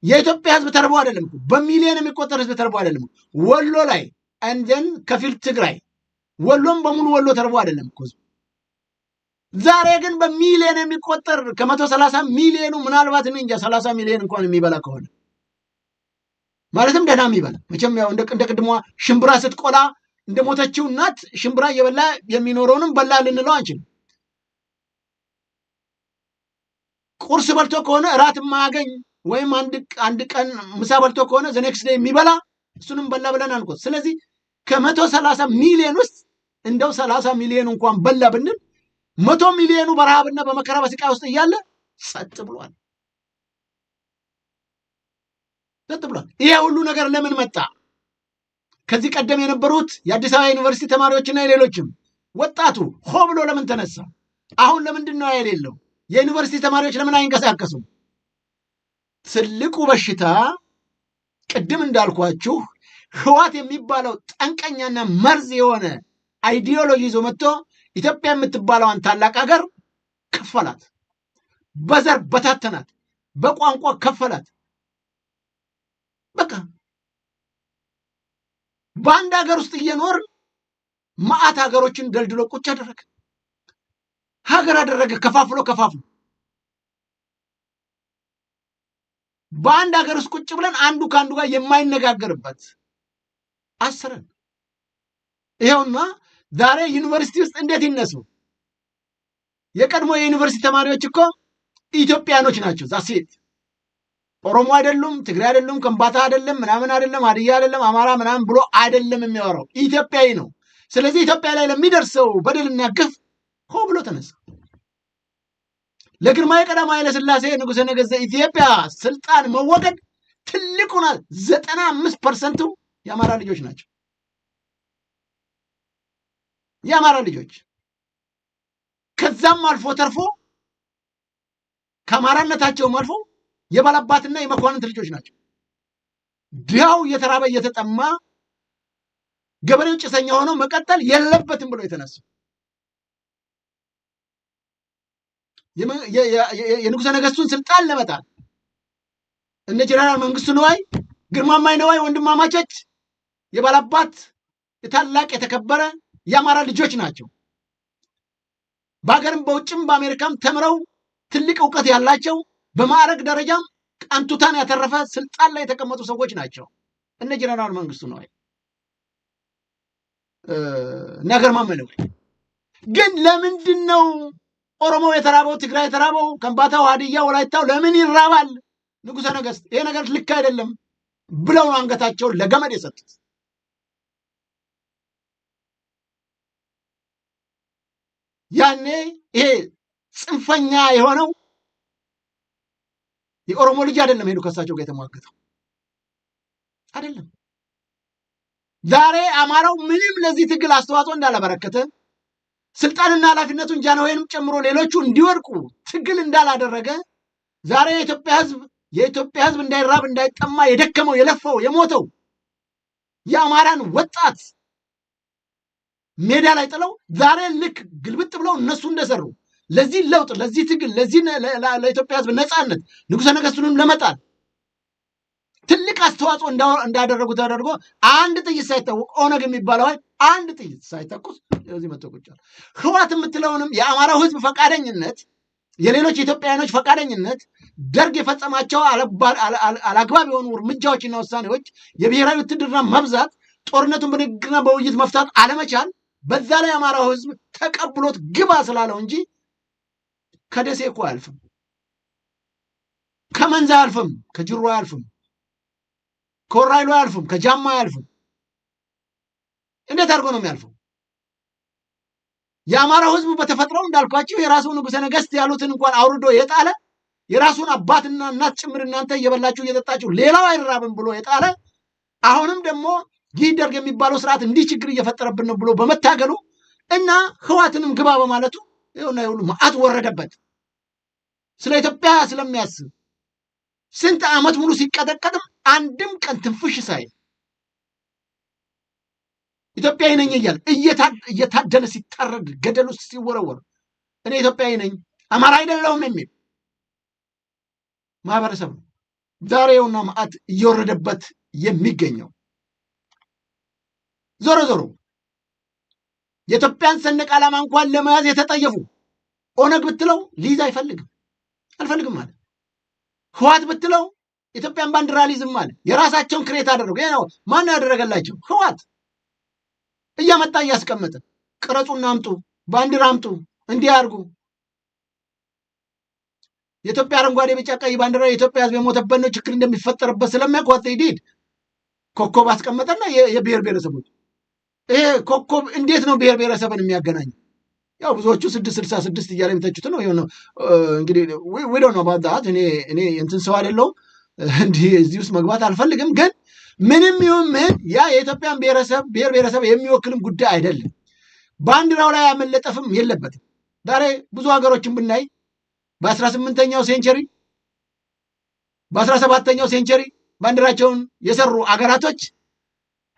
የኢትዮጵያ ህዝብ ተርቦ አይደለም፣ በሚሊዮን የሚቆጠር ህዝብ ተርቦ አይደለም። ወሎ ላይ አንደን ከፊል ትግራይ ወሎም በሙሉ ወሎ ተርቦ አይደለም እኮ። ዛሬ ግን በሚሊዮን የሚቆጠር ከ130 ሚሊዮኑ ምናልባት እንጃ 30 ሚሊዮን እንኳን የሚበላ ከሆነ ማለትም ደህና የሚበላ መቼም ያው እንደ ቅድሟ ሽምብራ ስትቆላ እንደሞተችው እናት ሽምብራ እየበላ የሚኖረውንም በላ ልንለው አንችልም። ቁርስ በልቶ ከሆነ እራት የማያገኝ ወይም አንድ ቀን ምሳ በልቶ ከሆነ ዘኔክስ ዴይ የሚበላ እሱንም በላ ብለን አንቆት። ስለዚህ ከ130 ሚሊዮን ውስጥ እንደው 30 ሚሊዮን እንኳን በላ ብንል 100 ሚሊዮኑ በረሃብና በመከራ በስቃይ ውስጥ እያለ ጸጥ ብሏል። ጸጥ ብሏል። ይሄ ሁሉ ነገር ለምን መጣ? ከዚህ ቀደም የነበሩት የአዲስ አበባ ዩኒቨርሲቲ ተማሪዎችና የሌሎችም ወጣቱ ሆ ብሎ ለምን ተነሳ? አሁን ለምንድን ነው የሌለው? የዩኒቨርሲቲ ተማሪዎች ለምን አይንቀሳቀሱም? ትልቁ በሽታ ቅድም እንዳልኳችሁ ህዋት የሚባለው ጠንቀኛና መርዝ የሆነ አይዲዮሎጂ ይዞ መጥቶ ኢትዮጵያ የምትባለዋን ታላቅ ሀገር ከፈላት፣ በዘር በታተናት፣ በቋንቋ ከፈላት። በቃ በአንድ ሀገር ውስጥ እየኖር ማአት ሀገሮችን ደልድሎ ቁጭ አደረገ። ሀገር አደረገ ከፋፍሎ በአንድ ሀገር ውስጥ ቁጭ ብለን አንዱ ከአንዱ ጋር የማይነጋገርበት አስረን። ይኸውና ዛሬ ዩኒቨርሲቲ ውስጥ እንዴት ይነሱ? የቀድሞ የዩኒቨርሲቲ ተማሪዎች እኮ ኢትዮጵያኖች ናቸው። ዛሴት ኦሮሞ አይደሉም፣ ትግሬ አይደሉም፣ ከምባታ አይደለም፣ ምናምን አይደለም፣ ሀዲያ አይደለም፣ አማራ ምናምን ብሎ አይደለም የሚያወራው፣ ኢትዮጵያዊ ነው። ስለዚህ ኢትዮጵያ ላይ ለሚደርሰው በደልና ግፍ ሆ ብሎ ተነሳ። ለግርማዊ ቀዳማዊ ኃይለ ሥላሴ ንጉሠ ነገሥት ኢትዮጵያ ስልጣን መወገድ ትልቁና 95% የአማራ ልጆች ናቸው። የአማራ ልጆች ከዛም አልፎ ተርፎ ከአማራነታቸውም አልፎ የባላባትና የመኳንንት ልጆች ናቸው። ድሃው እየተራበ እየተጠማ ገበሬው ጭሰኛ ሆኖ መቀጠል የለበትም ብሎ የተነሱ የንጉሠ ነገሥቱን ስልጣን ለመጣል እነ ጀነራል መንግስቱ ነዋይ፣ ግርማማይ ነዋይ ወንድማማቾች የባላባት የታላቅ የተከበረ የአማራ ልጆች ናቸው። በሀገርም በውጭም በአሜሪካም ተምረው ትልቅ እውቀት ያላቸው በማዕረግ ደረጃም አንቱታን ያተረፈ ስልጣን ላይ የተቀመጡ ሰዎች ናቸው እነ ጀነራል መንግስቱ ነዋይ እና ግርማማይ ነዋይ። ግን ለምንድን ነው ኦሮሞው የተራበው፣ ትግራይ የተራበው፣ ከምባታው፣ ሀዲያ፣ ወላይታው ለምን ይራባል? ንጉሠ ነገሥት ይሄ ነገር ልክ አይደለም ብለው ነው አንገታቸውን ለገመድ የሰጡት። ያኔ ይሄ ጽንፈኛ የሆነው የኦሮሞ ልጅ አይደለም ሄዱ ከሳቸው ጋር የተሟገተው አይደለም። ዛሬ አማራው ምንም ለዚህ ትግል አስተዋጽኦ እንዳላበረከተ ስልጣንና ኃላፊነቱን ጃንሆይንም ጨምሮ ሌሎቹ እንዲወድቁ ትግል እንዳላደረገ ዛሬ የኢትዮጵያ ሕዝብ እንዳይራብ እንዳይጠማ የደከመው የለፋው የሞተው የአማራን ወጣት ሜዳ ላይ ጥለው ዛሬ ልክ ግልብጥ ብለው እነሱ እንደሰሩ ለዚህ ለውጥ ለዚህ ትግል ለዚህ ለኢትዮጵያ ሕዝብ ነፃነት ንጉሠ ነገሥቱንም ለመጣል ትልቅ አስተዋጽኦ እንዳደረጉ ተደርጎ አንድ ጥይት ሳይታወቅ ኦነግ የሚባለው አንድ ጥይት ሳይተኩስ እዚህ መጥቶ ቁጭ አለ። ህወሓት የምትለውንም የአማራው ህዝብ ፈቃደኝነት፣ የሌሎች ኢትዮጵያውያኖች ፈቃደኝነት፣ ደርግ የፈጸማቸው አላግባብ የሆኑ እርምጃዎችና ውሳኔዎች፣ የብሔራዊ ውትድርና መብዛት፣ ጦርነቱን በንግግርና በውይይት መፍታት አለመቻል፣ በዛ ላይ የአማራው ህዝብ ተቀብሎት ግባ ስላለው እንጂ ከደሴ እኮ አያልፍም፣ ከመንዛ አያልፍም፣ ከጅሩ አያልፍም፣ ከወራይሉ አያልፍም፣ ከጃማ አያልፍም። እንዴት አድርጎ ነው የሚያልፈው? የአማራው ህዝብ በተፈጥሮው እንዳልኳችሁ የራሱ ንጉሠ ነገሥት ያሉትን እንኳን አውርዶ የጣለ የራሱን አባትና እናት ጭምር እናንተ እየበላችሁ እየጠጣችሁ ሌላው አይራብም ብሎ የጣለ አሁንም ደግሞ ይህ ደርግ የሚባለው ስርዓት እንዲህ ችግር እየፈጠረብን ነው ብሎ በመታገሉ እና ህዋትንም ግባ በማለቱ ይኸውና ይሁሉ መዓት ወረደበት። ስለ ኢትዮጵያ ስለሚያስብ ስንት ዓመት ሙሉ ሲቀጠቀጥም አንድም ቀን ትንፍሽ ሳይል ኢትዮጵያዊ ነኝ እያለ እየታደነ ሲታረድ ገደል ውስጥ ሲወረወር እኔ ኢትዮጵያዊ ነኝ አማራ አይደለሁም የሚል ማህበረሰብ ነው ዛሬውና መዓት እየወረደበት የሚገኘው። ዞሮ ዞሮ የኢትዮጵያን ሰንደቅ ዓላማ እንኳን ለመያዝ የተጠየፉ ኦነግ ብትለው ሊይዝ አልፈልግም ማለት ህዋት ብትለው ኢትዮጵያን ባንዲራ ሊይዝም ማለት የራሳቸውን ክሬት አደረጉ። ነው ማን ያደረገላቸው? ህዋት እያመጣ እያስቀመጠ ቅረጹና አምጡ ባንዲራ አምጡ እንዲህ አድርጉ። የኢትዮጵያ አረንጓዴ ቢጫ ቀይ ባንዲራ የኢትዮጵያ ህዝብ የሞተበት ነው ችግር እንደሚፈጠርበት ስለሚያውቁት ይዲድ ኮከብ አስቀመጠና የብሔር ብሔረሰቦች ይሄ ኮከብ እንዴት ነው ብሔር ብሔረሰብን የሚያገናኝ? ያው ብዙዎቹ 666 እያለ የሚተቹት ነው። ይሄ ነው እንግዲህ ወደ ነው ባዳት እኔ እንትን ሰው አይደለሁም እንዲህ እዚህ ውስጥ መግባት አልፈልግም። ግን ምንም ይሁን ምን ያ የኢትዮጵያን ብሔር ብሔረሰብ የሚወክልም ጉዳይ አይደለም። ባንዲራው ላይ ያመለጠፍም የለበትም። ዛሬ ብዙ ሀገሮችን ብናይ በ18ኛው ሴንቸሪ በ17ኛው ሴንቸሪ ባንዲራቸውን የሰሩ አገራቶች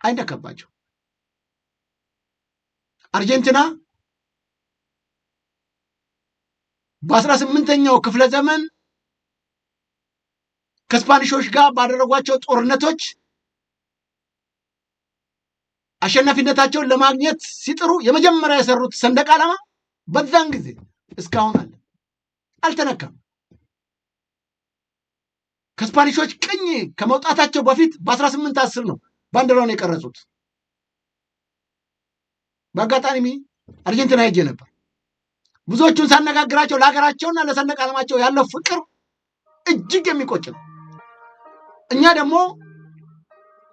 አይነካባቸው። አርጀንቲና በ18ኛው ክፍለ ዘመን ከስፓኒሾች ጋር ባደረጓቸው ጦርነቶች አሸናፊነታቸውን ለማግኘት ሲጥሩ የመጀመሪያ የሰሩት ሰንደቅ ዓላማ በዛን ጊዜ እስካሁን አለ፣ አልተነካም። ከስፓኒሾች ቅኝ ከመውጣታቸው በፊት በ1810 ነው ባንዲራውን የቀረጹት። በአጋጣሚ አርጀንቲና ሄጄ ነበር። ብዙዎቹን ሳነጋግራቸው ለሀገራቸውና ለሰንደቅ ዓላማቸው ያለው ፍቅር እጅግ የሚቆጭ ነው። እኛ ደግሞ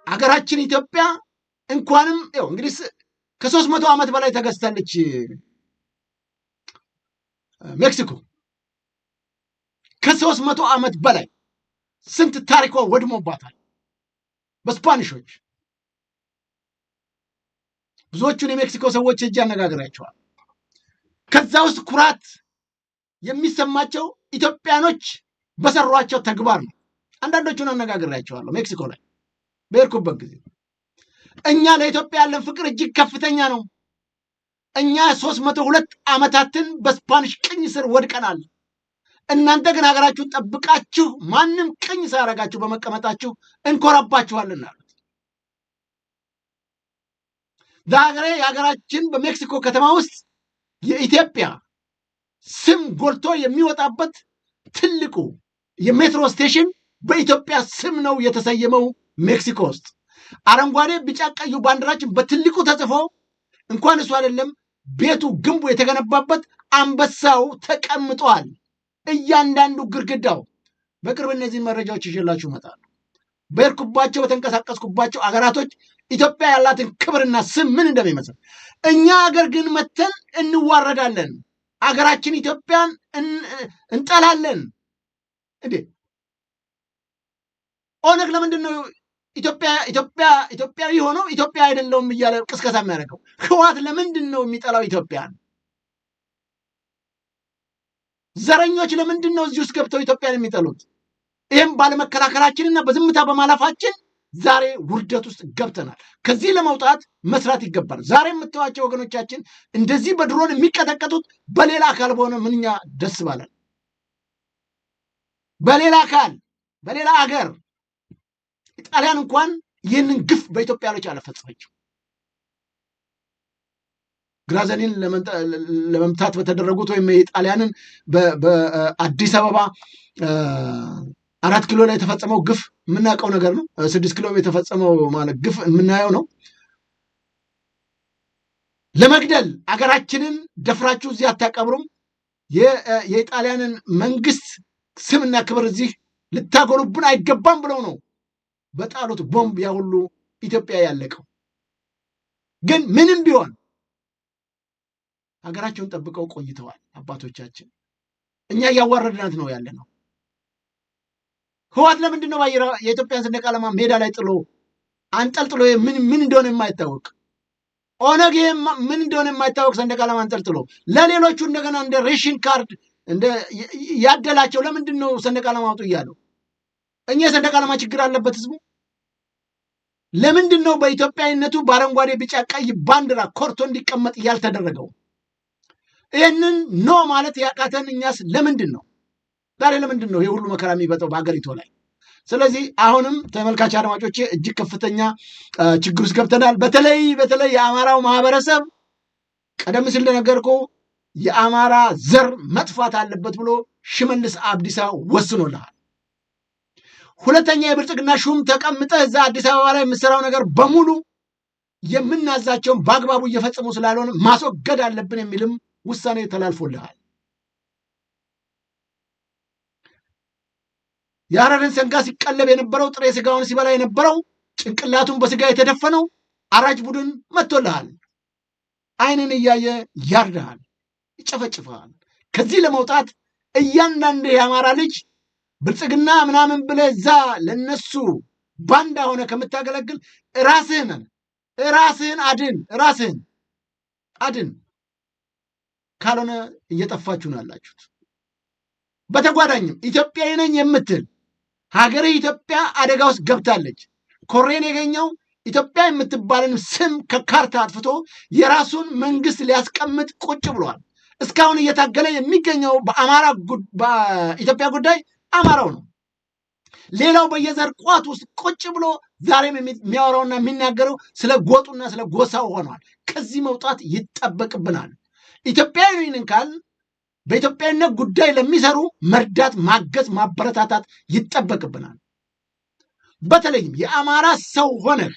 ሀገራችን ኢትዮጵያ እንኳንም ይኸው እንግዲህ ከ300 ዓመት በላይ ተገዝታለች ሜክሲኮ። ከ300 ዓመት በላይ ስንት ታሪኳ ወድሞባታል በስፓኒሾች። ብዙዎቹን የሜክሲኮ ሰዎች እጅ አነጋግሬያቸዋል። ከዛ ውስጥ ኩራት የሚሰማቸው ኢትዮጵያኖች በሰሯቸው ተግባር ነው። አንዳንዶቹን አነጋግሬያቸዋለሁ ሜክሲኮ ላይ በሄድኩበት ጊዜ። እኛ ለኢትዮጵያ ያለን ፍቅር እጅግ ከፍተኛ ነው። እኛ 302 ዓመታትን በስፓኒሽ ቅኝ ስር ወድቀናል። እናንተ ግን ሀገራችሁን ጠብቃችሁ ማንም ቅኝ ሳያረጋችሁ በመቀመጣችሁ እንኮራባችኋልና አሉት። ዛሬ የሀገራችን በሜክሲኮ ከተማ ውስጥ የኢትዮጵያ ስም ጎልቶ የሚወጣበት ትልቁ የሜትሮ ስቴሽን በኢትዮጵያ ስም ነው የተሰየመው። ሜክሲኮ ውስጥ አረንጓዴ ቢጫ ቀዩ ባንዲራችን በትልቁ ተጽፎ እንኳን እሱ አይደለም ቤቱ ግንቡ የተገነባበት አንበሳው ተቀምጧል። እያንዳንዱ ግርግዳው በቅርብ እነዚህን መረጃዎች ይዤላችሁ እመጣለሁ። በሄድኩባቸው በተንቀሳቀስኩባቸው አገራቶች ኢትዮጵያ ያላትን ክብርና ስም ምን እንደሚመስል እኛ አገር ግን መተን እንዋረዳለን። አገራችን ኢትዮጵያን እንጠላለን። እንዴ ኦነግ ለምንድን ነው ኢትዮጵያዊ ሆኖ ኢትዮጵያ አይደለውም እያለ ቅስቀሳ የሚያደርገው? ህዋት ለምንድን ነው የሚጠላው ኢትዮጵያን? ዘረኞች ለምንድን ነው እዚህ ውስጥ ገብተው ኢትዮጵያን የሚጠሉት? ይህም ባለመከላከላችንና በዝምታ በማለፋችን ዛሬ ውርደት ውስጥ ገብተናል። ከዚህ ለመውጣት መስራት ይገባል። ዛሬ የምታዩዋቸው ወገኖቻችን እንደዚህ በድሮን የሚቀጠቀጡት በሌላ አካል በሆነ ምንኛ ደስ ባለን። በሌላ አካል በሌላ አገር ጣሊያን እንኳን ይህንን ግፍ በኢትዮጵያኖች አልፈጸመችም። ግራዘኒን ለመምታት በተደረጉት ወይም የጣሊያንን በአዲስ አበባ 4 ኪሎ ላይ የተፈጸመው ግፍ የምናውቀው ነገር ነው። 6 ኪሎ የተፈጸመው ማለት ግፍ የምናየው ነው። ለመግደል አገራችንን ደፍራችሁ እዚህ አታቀብሩም። የጣሊያንን መንግስት ስምና ክብር እዚህ ልታጎሉብን አይገባም ብለው ነው በጣሉት ቦምብ ያ ሁሉ ኢትዮጵያ ያለቀው። ግን ምንም ቢሆን ሀገራቸውን ጠብቀው ቆይተዋል አባቶቻችን። እኛ እያዋረድናት ነው ያለነው። ህወሓት ለምንድን ነው የኢትዮጵያን ሰንደቅ ዓላማ ሜዳ ላይ ጥሎ አንጠልጥሎ ምን እንደሆነ የማይታወቅ ኦነግ ምን እንደሆነ የማይታወቅ ሰንደቅ ዓላማ አንጠልጥሎ ለሌሎቹ እንደገና እንደ ሬሽን ካርድ እንደ ያደላቸው ለምንድን ነው ሰንደቅ ዓላማ አውጡ እያለው? እኛ የሰንደቅ ዓላማ ችግር አለበት ህዝቡ። ለምንድን ነው በኢትዮጵያዊነቱ በአረንጓዴ ቢጫ ቀይ ባንዲራ ኮርቶ እንዲቀመጥ ያልተደረገው? ይህንን ኖ ማለት ያቃተን እኛስ ለምንድን ነው ዛሬ ለምንድን ነው የሁሉ መከራ የሚበጠው በሀገሪቱ ላይ? ስለዚህ አሁንም ተመልካች አድማጮቼ እጅግ ከፍተኛ ችግር ውስጥ ገብተናል። በተለይ የአማራው ማህበረሰብ ቀደም ሲል እንደነገርኩ የአማራ ዘር መጥፋት አለበት ብሎ ሽመልስ አብዲሳ ወስኖልሃል። ሁለተኛ የብልጽግና ሹም ተቀምጠህ እዛ አዲስ አበባ ላይ የምሰራው ነገር በሙሉ የምናዛቸውን በአግባቡ እየፈጸሙ ስላልሆነ ማስወገድ አለብን የሚልም ውሳኔ ተላልፎልሃል። የሐረርን ሰንጋ ሲቀለብ የነበረው ጥሬ ስጋውን ሲበላ የነበረው ጭንቅላቱን በስጋ የተደፈነው አራጅ ቡድን መጥቶልሃል። አይንን እያየ ያርድሃል፣ ይጨፈጭፈሃል። ከዚህ ለመውጣት እያንዳንድ የአማራ ልጅ ብልጽግና ምናምን ብለህ እዛ ለነሱ ባንዳ ሆነ ከምታገለግል ራስህን አድን። ካልሆነ እየጠፋችሁ ነው ያላችሁት። በተጓዳኝም ኢትዮጵያዊ ነኝ የምትል ሀገር ኢትዮጵያ አደጋ ውስጥ ገብታለች። ኮሬን የገኘው ኢትዮጵያ የምትባልን ስም ከካርታ አጥፍቶ የራሱን መንግስት ሊያስቀምጥ ቁጭ ብሏል። እስካሁን እየታገለ የሚገኘው በኢትዮጵያ ጉዳይ አማራው ነው። ሌላው በየዘር ቋት ውስጥ ቁጭ ብሎ ዛሬም የሚያወራውና የሚናገረው ስለ ጎጡና ስለ ጎሳው ሆኗል። ከዚህ መውጣት ይጠበቅብናል። ኢትዮጵያዊ ነን ካል በኢትዮጵያዊነት ጉዳይ ለሚሰሩ መርዳት፣ ማገዝ፣ ማበረታታት ይጠበቅብናል። በተለይም የአማራ ሰው ሆነህ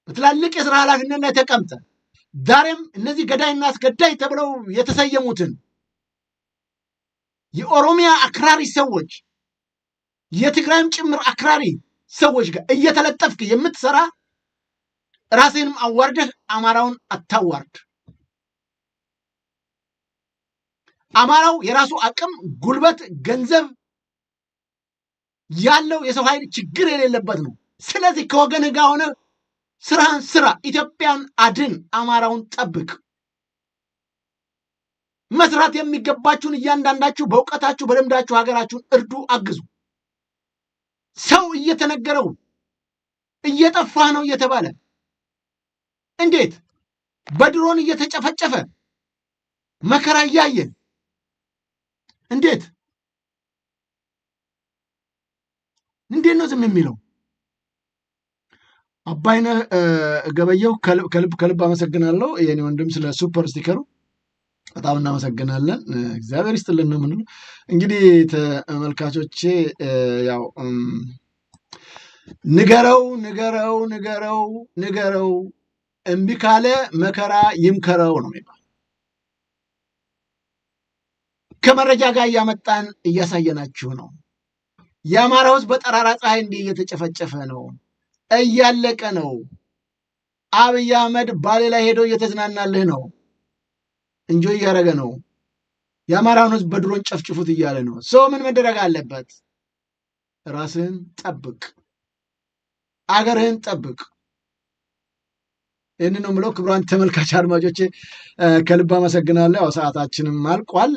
በትላልቅ የስራ ኃላፊነት ላይ ተቀምጠ ዛሬም እነዚህ ገዳይና አስገዳይ ተብለው የተሰየሙትን የኦሮሚያ አክራሪ ሰዎች የትግራይም ጭምር አክራሪ ሰዎች ጋር እየተለጠፍክ የምትሰራ ራስህንም አዋርደህ አማራውን አታዋርድ። አማራው የራሱ አቅም፣ ጉልበት፣ ገንዘብ ያለው የሰው ኃይል ችግር የሌለበት ነው። ስለዚህ ከወገንህ ጋር ሆነ ስራህን ስራ፣ ኢትዮጵያን አድን፣ አማራውን ጠብቅ። መስራት የሚገባችሁን እያንዳንዳችሁ በእውቀታችሁ በልምዳችሁ ሀገራችሁን እርዱ፣ አግዙ። ሰው እየተነገረው እየጠፋ ነው እየተባለ እንዴት በድሮን እየተጨፈጨፈ መከራ እያየን እንዴት ነው ዝም የሚለው? አባይነህ ገበየሁ ከልብ አመሰግናለሁ። የኔ ወንድም ስለ ሱፐር ስቲከሩ በጣም እናመሰግናለን። እግዚአብሔር ይስጥልን ነው የምንለው። እንግዲህ ተመልካቾቼ ያው ንገረው እምቢ ካለ መከራ ይምከረው ነው የሚባል። ከመረጃ ጋር እያመጣን እያሳየናችሁ ነው። የአማራው ሕዝብ በጠራራ ፀሐይ እንዲህ እየተጨፈጨፈ ነው፣ እያለቀ ነው። አብይ አህመድ ባሌ ላይ ሄዶ እየተዝናናልህ ነው፣ እንጆ እያደረገ ነው። የአማራውን ሕዝብ በድሮን ጨፍጭፉት እያለ ነው። ሰው ምን መደረግ አለበት? ራስህን ጠብቅ፣ አገርህን ጠብቅ። ይህን ነው የምለው። ክቡራን ተመልካች አድማጮቼ ከልብ አመሰግናለሁ። ያው ሰዓታችንም አልቋል።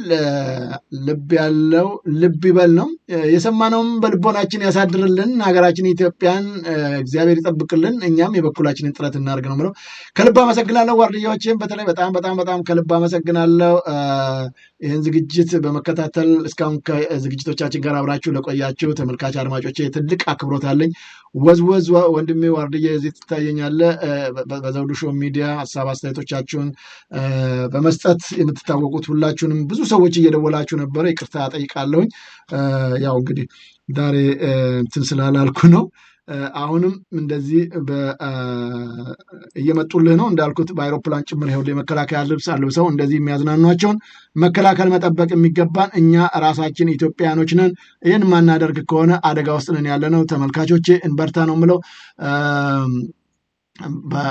ልብ ያለው ልብ ይበል ነው። የሰማነውም በልቦናችን ያሳድርልን። ሀገራችን ኢትዮጵያን እግዚአብሔር ይጠብቅልን። እኛም የበኩላችንን ጥረት እናድርግ ነው የምለው። ከልብ አመሰግናለሁ። ዋርድያዎችን በተለይ በጣም ከልብ አመሰግናለሁ። ይህን ዝግጅት በመከታተል እስካሁን ከዝግጅቶቻችን ጋር አብራችሁ ለቆያችሁ ተመልካች አድማጮቼ ትልቅ አክብሮት አለኝ። ወዝወዝ ወንድሜ ዋርድያ እዚህ ትታየኛለህ። በዘውዱ ሾው ሚዲያ ሀሳብ አስተያየቶቻችሁን በመስጠት የምትታወቁት ሁላችሁንም ብዙ ሰዎች እየደወላችሁ ነበረ። ይቅርታ ጠይቃለሁኝ። ያው እንግዲህ ዛሬ እንትን ስላላልኩ ነው። አሁንም እንደዚህ እየመጡልህ ነው እንዳልኩት በአይሮፕላን ጭምር ይኸውልህ የመከላከያ ልብስ አልብሰው እንደዚህ የሚያዝናኗቸውን መከላከል መጠበቅ የሚገባን እኛ ራሳችን ኢትዮጵያኖች ነን። ይህን ማናደርግ ከሆነ አደጋ ውስጥ ነን ያለ ነው። ተመልካቾቼ እንበርታ ነው የምለው።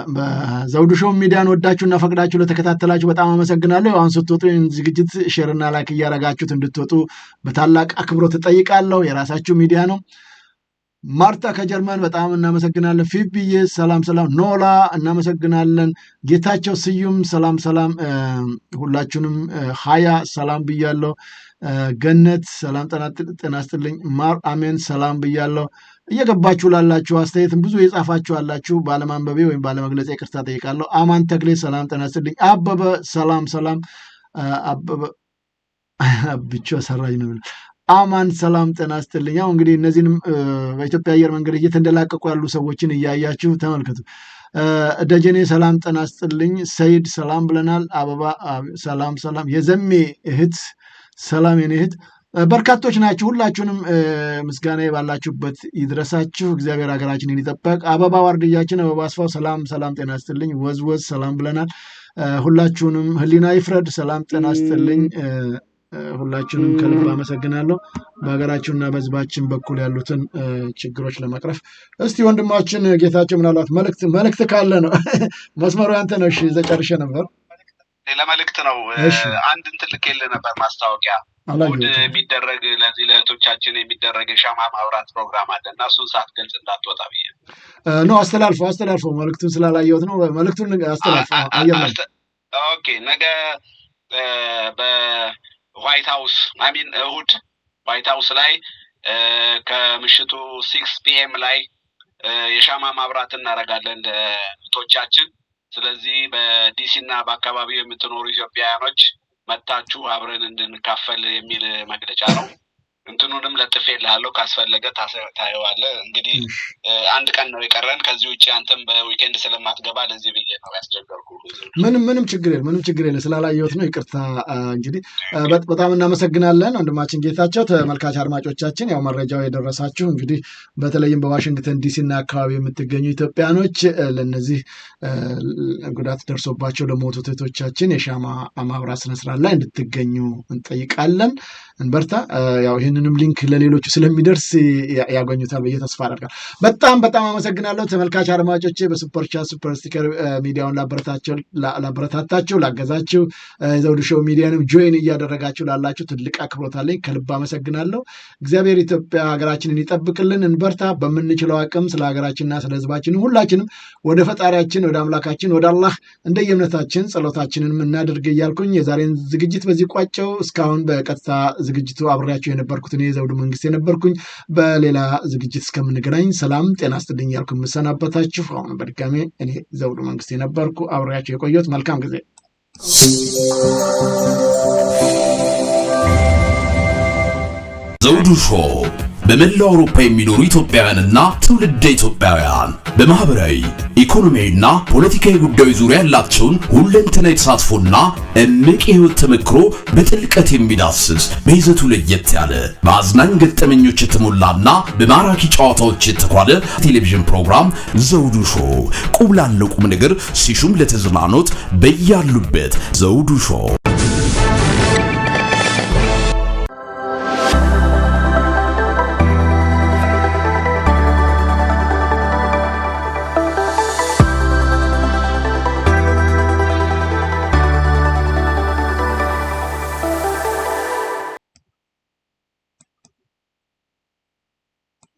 በዘውዱ ሾው ሚዲያን ወዳችሁና ፈቅዳችሁ ለተከታተላችሁ በጣም አመሰግናለሁ። አሁን ስትወጡ ዝግጅት ሼርና ላይክ እያረጋችሁት እንድትወጡ በታላቅ አክብሮት እጠይቃለሁ። የራሳችሁ ሚዲያ ነው። ማርታ ከጀርመን በጣም እናመሰግናለን። ፊቢዬ ሰላም ሰላም። ኖላ እናመሰግናለን። ጌታቸው ስዩም ሰላም ሰላም። ሁላችሁንም ሀያ ሰላም ብያለሁ። ገነት ሰላም ጤና ይስጥልኝ። ማር አሜን ሰላም ብያለሁ። እየገባችሁ ላላችሁ አስተያየትም ብዙ የጻፋችሁ አላችሁ። ባለማንበቤ ወይም ባለመግለጽ ይቅርታ ጠይቃለሁ። አማን ተክሌ ሰላም ጤና ይስጥልኝ። አበበ ሰላም ሰላም። አበበ ብቻ ሰራኝ ነው። አማን ሰላም ጤና ይስጥልኝ። ያው እንግዲህ እነዚህንም በኢትዮጵያ አየር መንገድ እየተንደላቀቁ ያሉ ሰዎችን እያያችሁ ተመልከቱ። ደጀኔ ሰላም ጤና ይስጥልኝ። ሰይድ ሰላም ብለናል። አበባ ሰላም ሰላም። የዘሜ እህት ሰላም የኔ እህት በርካቶች ናችሁ። ሁላችሁንም ምስጋና ባላችሁበት ይድረሳችሁ። እግዚአብሔር ሀገራችንን ይጠበቅ። አበባ ዋርድያችን አበባ አስፋው ሰላም ሰላም ጤና ይስጥልኝ። ወዝወዝ ሰላም ብለናል። ሁላችሁንም ህሊና ይፍረድ ሰላም ጤና ይስጥልኝ። ሁላችሁንም ከልብ አመሰግናለሁ። በሀገራችንና በህዝባችን በኩል ያሉትን ችግሮች ለመቅረፍ እስቲ ወንድማችን ጌታቸው ምናልባት መልእክት ካለ ነው መስመሩ ያንተ ነው። እሺ ዘጨርሼ ነበር። ለመልእክት ነው። አንድ እንትን ልኬልህ ነበር ማስታወቂያ እሑድ የሚደረግ ለዚህ ለእህቶቻችን የሚደረግ የሻማ ማብራት ፕሮግራም አለ እና እሱን ሳትገልጽ እንዳትወጣ ብዬ ነው። አስተላልፈው መልእክቱን ስላላየሁት ነው። መልእክቱን አስተላልፈው። ኦኬ ነገ በዋይት ሃውስ እሑድ ዋይት ሃውስ ላይ ከምሽቱ 6 PM ላይ የሻማ ማብራት እናደርጋለን ለእህቶቻችን። ስለዚህ በዲሲ እና በአካባቢው የምትኖሩ ኢትዮጵያውያኖች መታችሁ አብረን እንድንካፈል የሚል መግለጫ ነው። እንትኑንም ለጥፌልሃለሁ ካስፈለገ ታየዋለህ። እንግዲህ አንድ ቀን ነው የቀረን። ከዚህ ውጭ አንተም በዊኬንድ ስለማትገባ ለዚህ ብዬ ነው ያስቸገርኩ። ምንም ችግር የለም ስላላየሁት ነው ይቅርታ። እንግዲህ በጣም እናመሰግናለን ወንድማችን ጌታቸው። ተመልካች አድማጮቻችን ያው መረጃው የደረሳችሁ እንግዲህ በተለይም በዋሽንግተን ዲሲ እና አካባቢ የምትገኙ ኢትዮጵያኖች ለነዚህ ጉዳት ደርሶባቸው ለሞቱት እህቶቻችን የሻማ ማብራት ስነስርዓት ላይ እንድትገኙ እንጠይቃለን። እንበርታ። ያው ይህንንም ሊንክ ለሌሎቹ ስለሚደርስ ያገኙታል ብዬ ተስፋ አደርጋለሁ። በጣም አመሰግናለሁ ተመልካች አድማጮቼ። በሱፐር ቻት ሱፐር ስቲከር ሚዲያውን ላበረታታችሁ ላገዛችሁ፣ ዘውዱ ሾው ሚዲያንም ጆይን እያደረጋችሁ ላላችሁ ትልቅ አክብሮት አለኝ። ከልብ አመሰግናለሁ። እግዚአብሔር ኢትዮጵያ ሀገራችንን ይጠብቅልን። እንበርታ። በምንችለው አቅም ስለ ሀገራችንና ስለ ህዝባችን ሁላችንም ወደ ፈጣሪያችን ወደ አምላካችን ወደ አላህ እንደየእምነታችን ጸሎታችንን እናድርግ እያልኩኝ የዛሬን ዝግጅት በዚህ ቋጨው። እስካሁን በቀጥታ ዝግጅቱ አብሬያችሁ የነበርኩት እኔ ዘውዱ መንግስቴ ነበርኩኝ። በሌላ ዝግጅት እስከምንገናኝ ሰላም ጤና ይስጥልኝ ያልኩ የምሰናበታችሁ አሁን በድጋሜ እኔ ዘውዱ መንግስቴ ነበርኩ አብሬያችሁ የቆየሁት። መልካም ጊዜ። ዘውዱ ሾው በመላው አውሮፓ የሚኖሩ ኢትዮጵያውያንና ትውልደ ኢትዮጵያውያን በማህበራዊ ኢኮኖሚያዊና ፖለቲካዊ ጉዳዮች ዙሪያ ያላቸውን ሁለንተናዊ ተሳትፎና እምቅ የህይወት ተመክሮ በጥልቀት የሚዳስስ በይዘቱ ለየት ያለ በአዝናኝ ገጠመኞች የተሞላና በማራኪ ጨዋታዎች የተኳለ ቴሌቪዥን ፕሮግራም ዘውዱ ሾው። ቁም ላለው ቁም ነገር ሲሹም ለተዝናኖት በያሉበት ዘውዱ ሾው።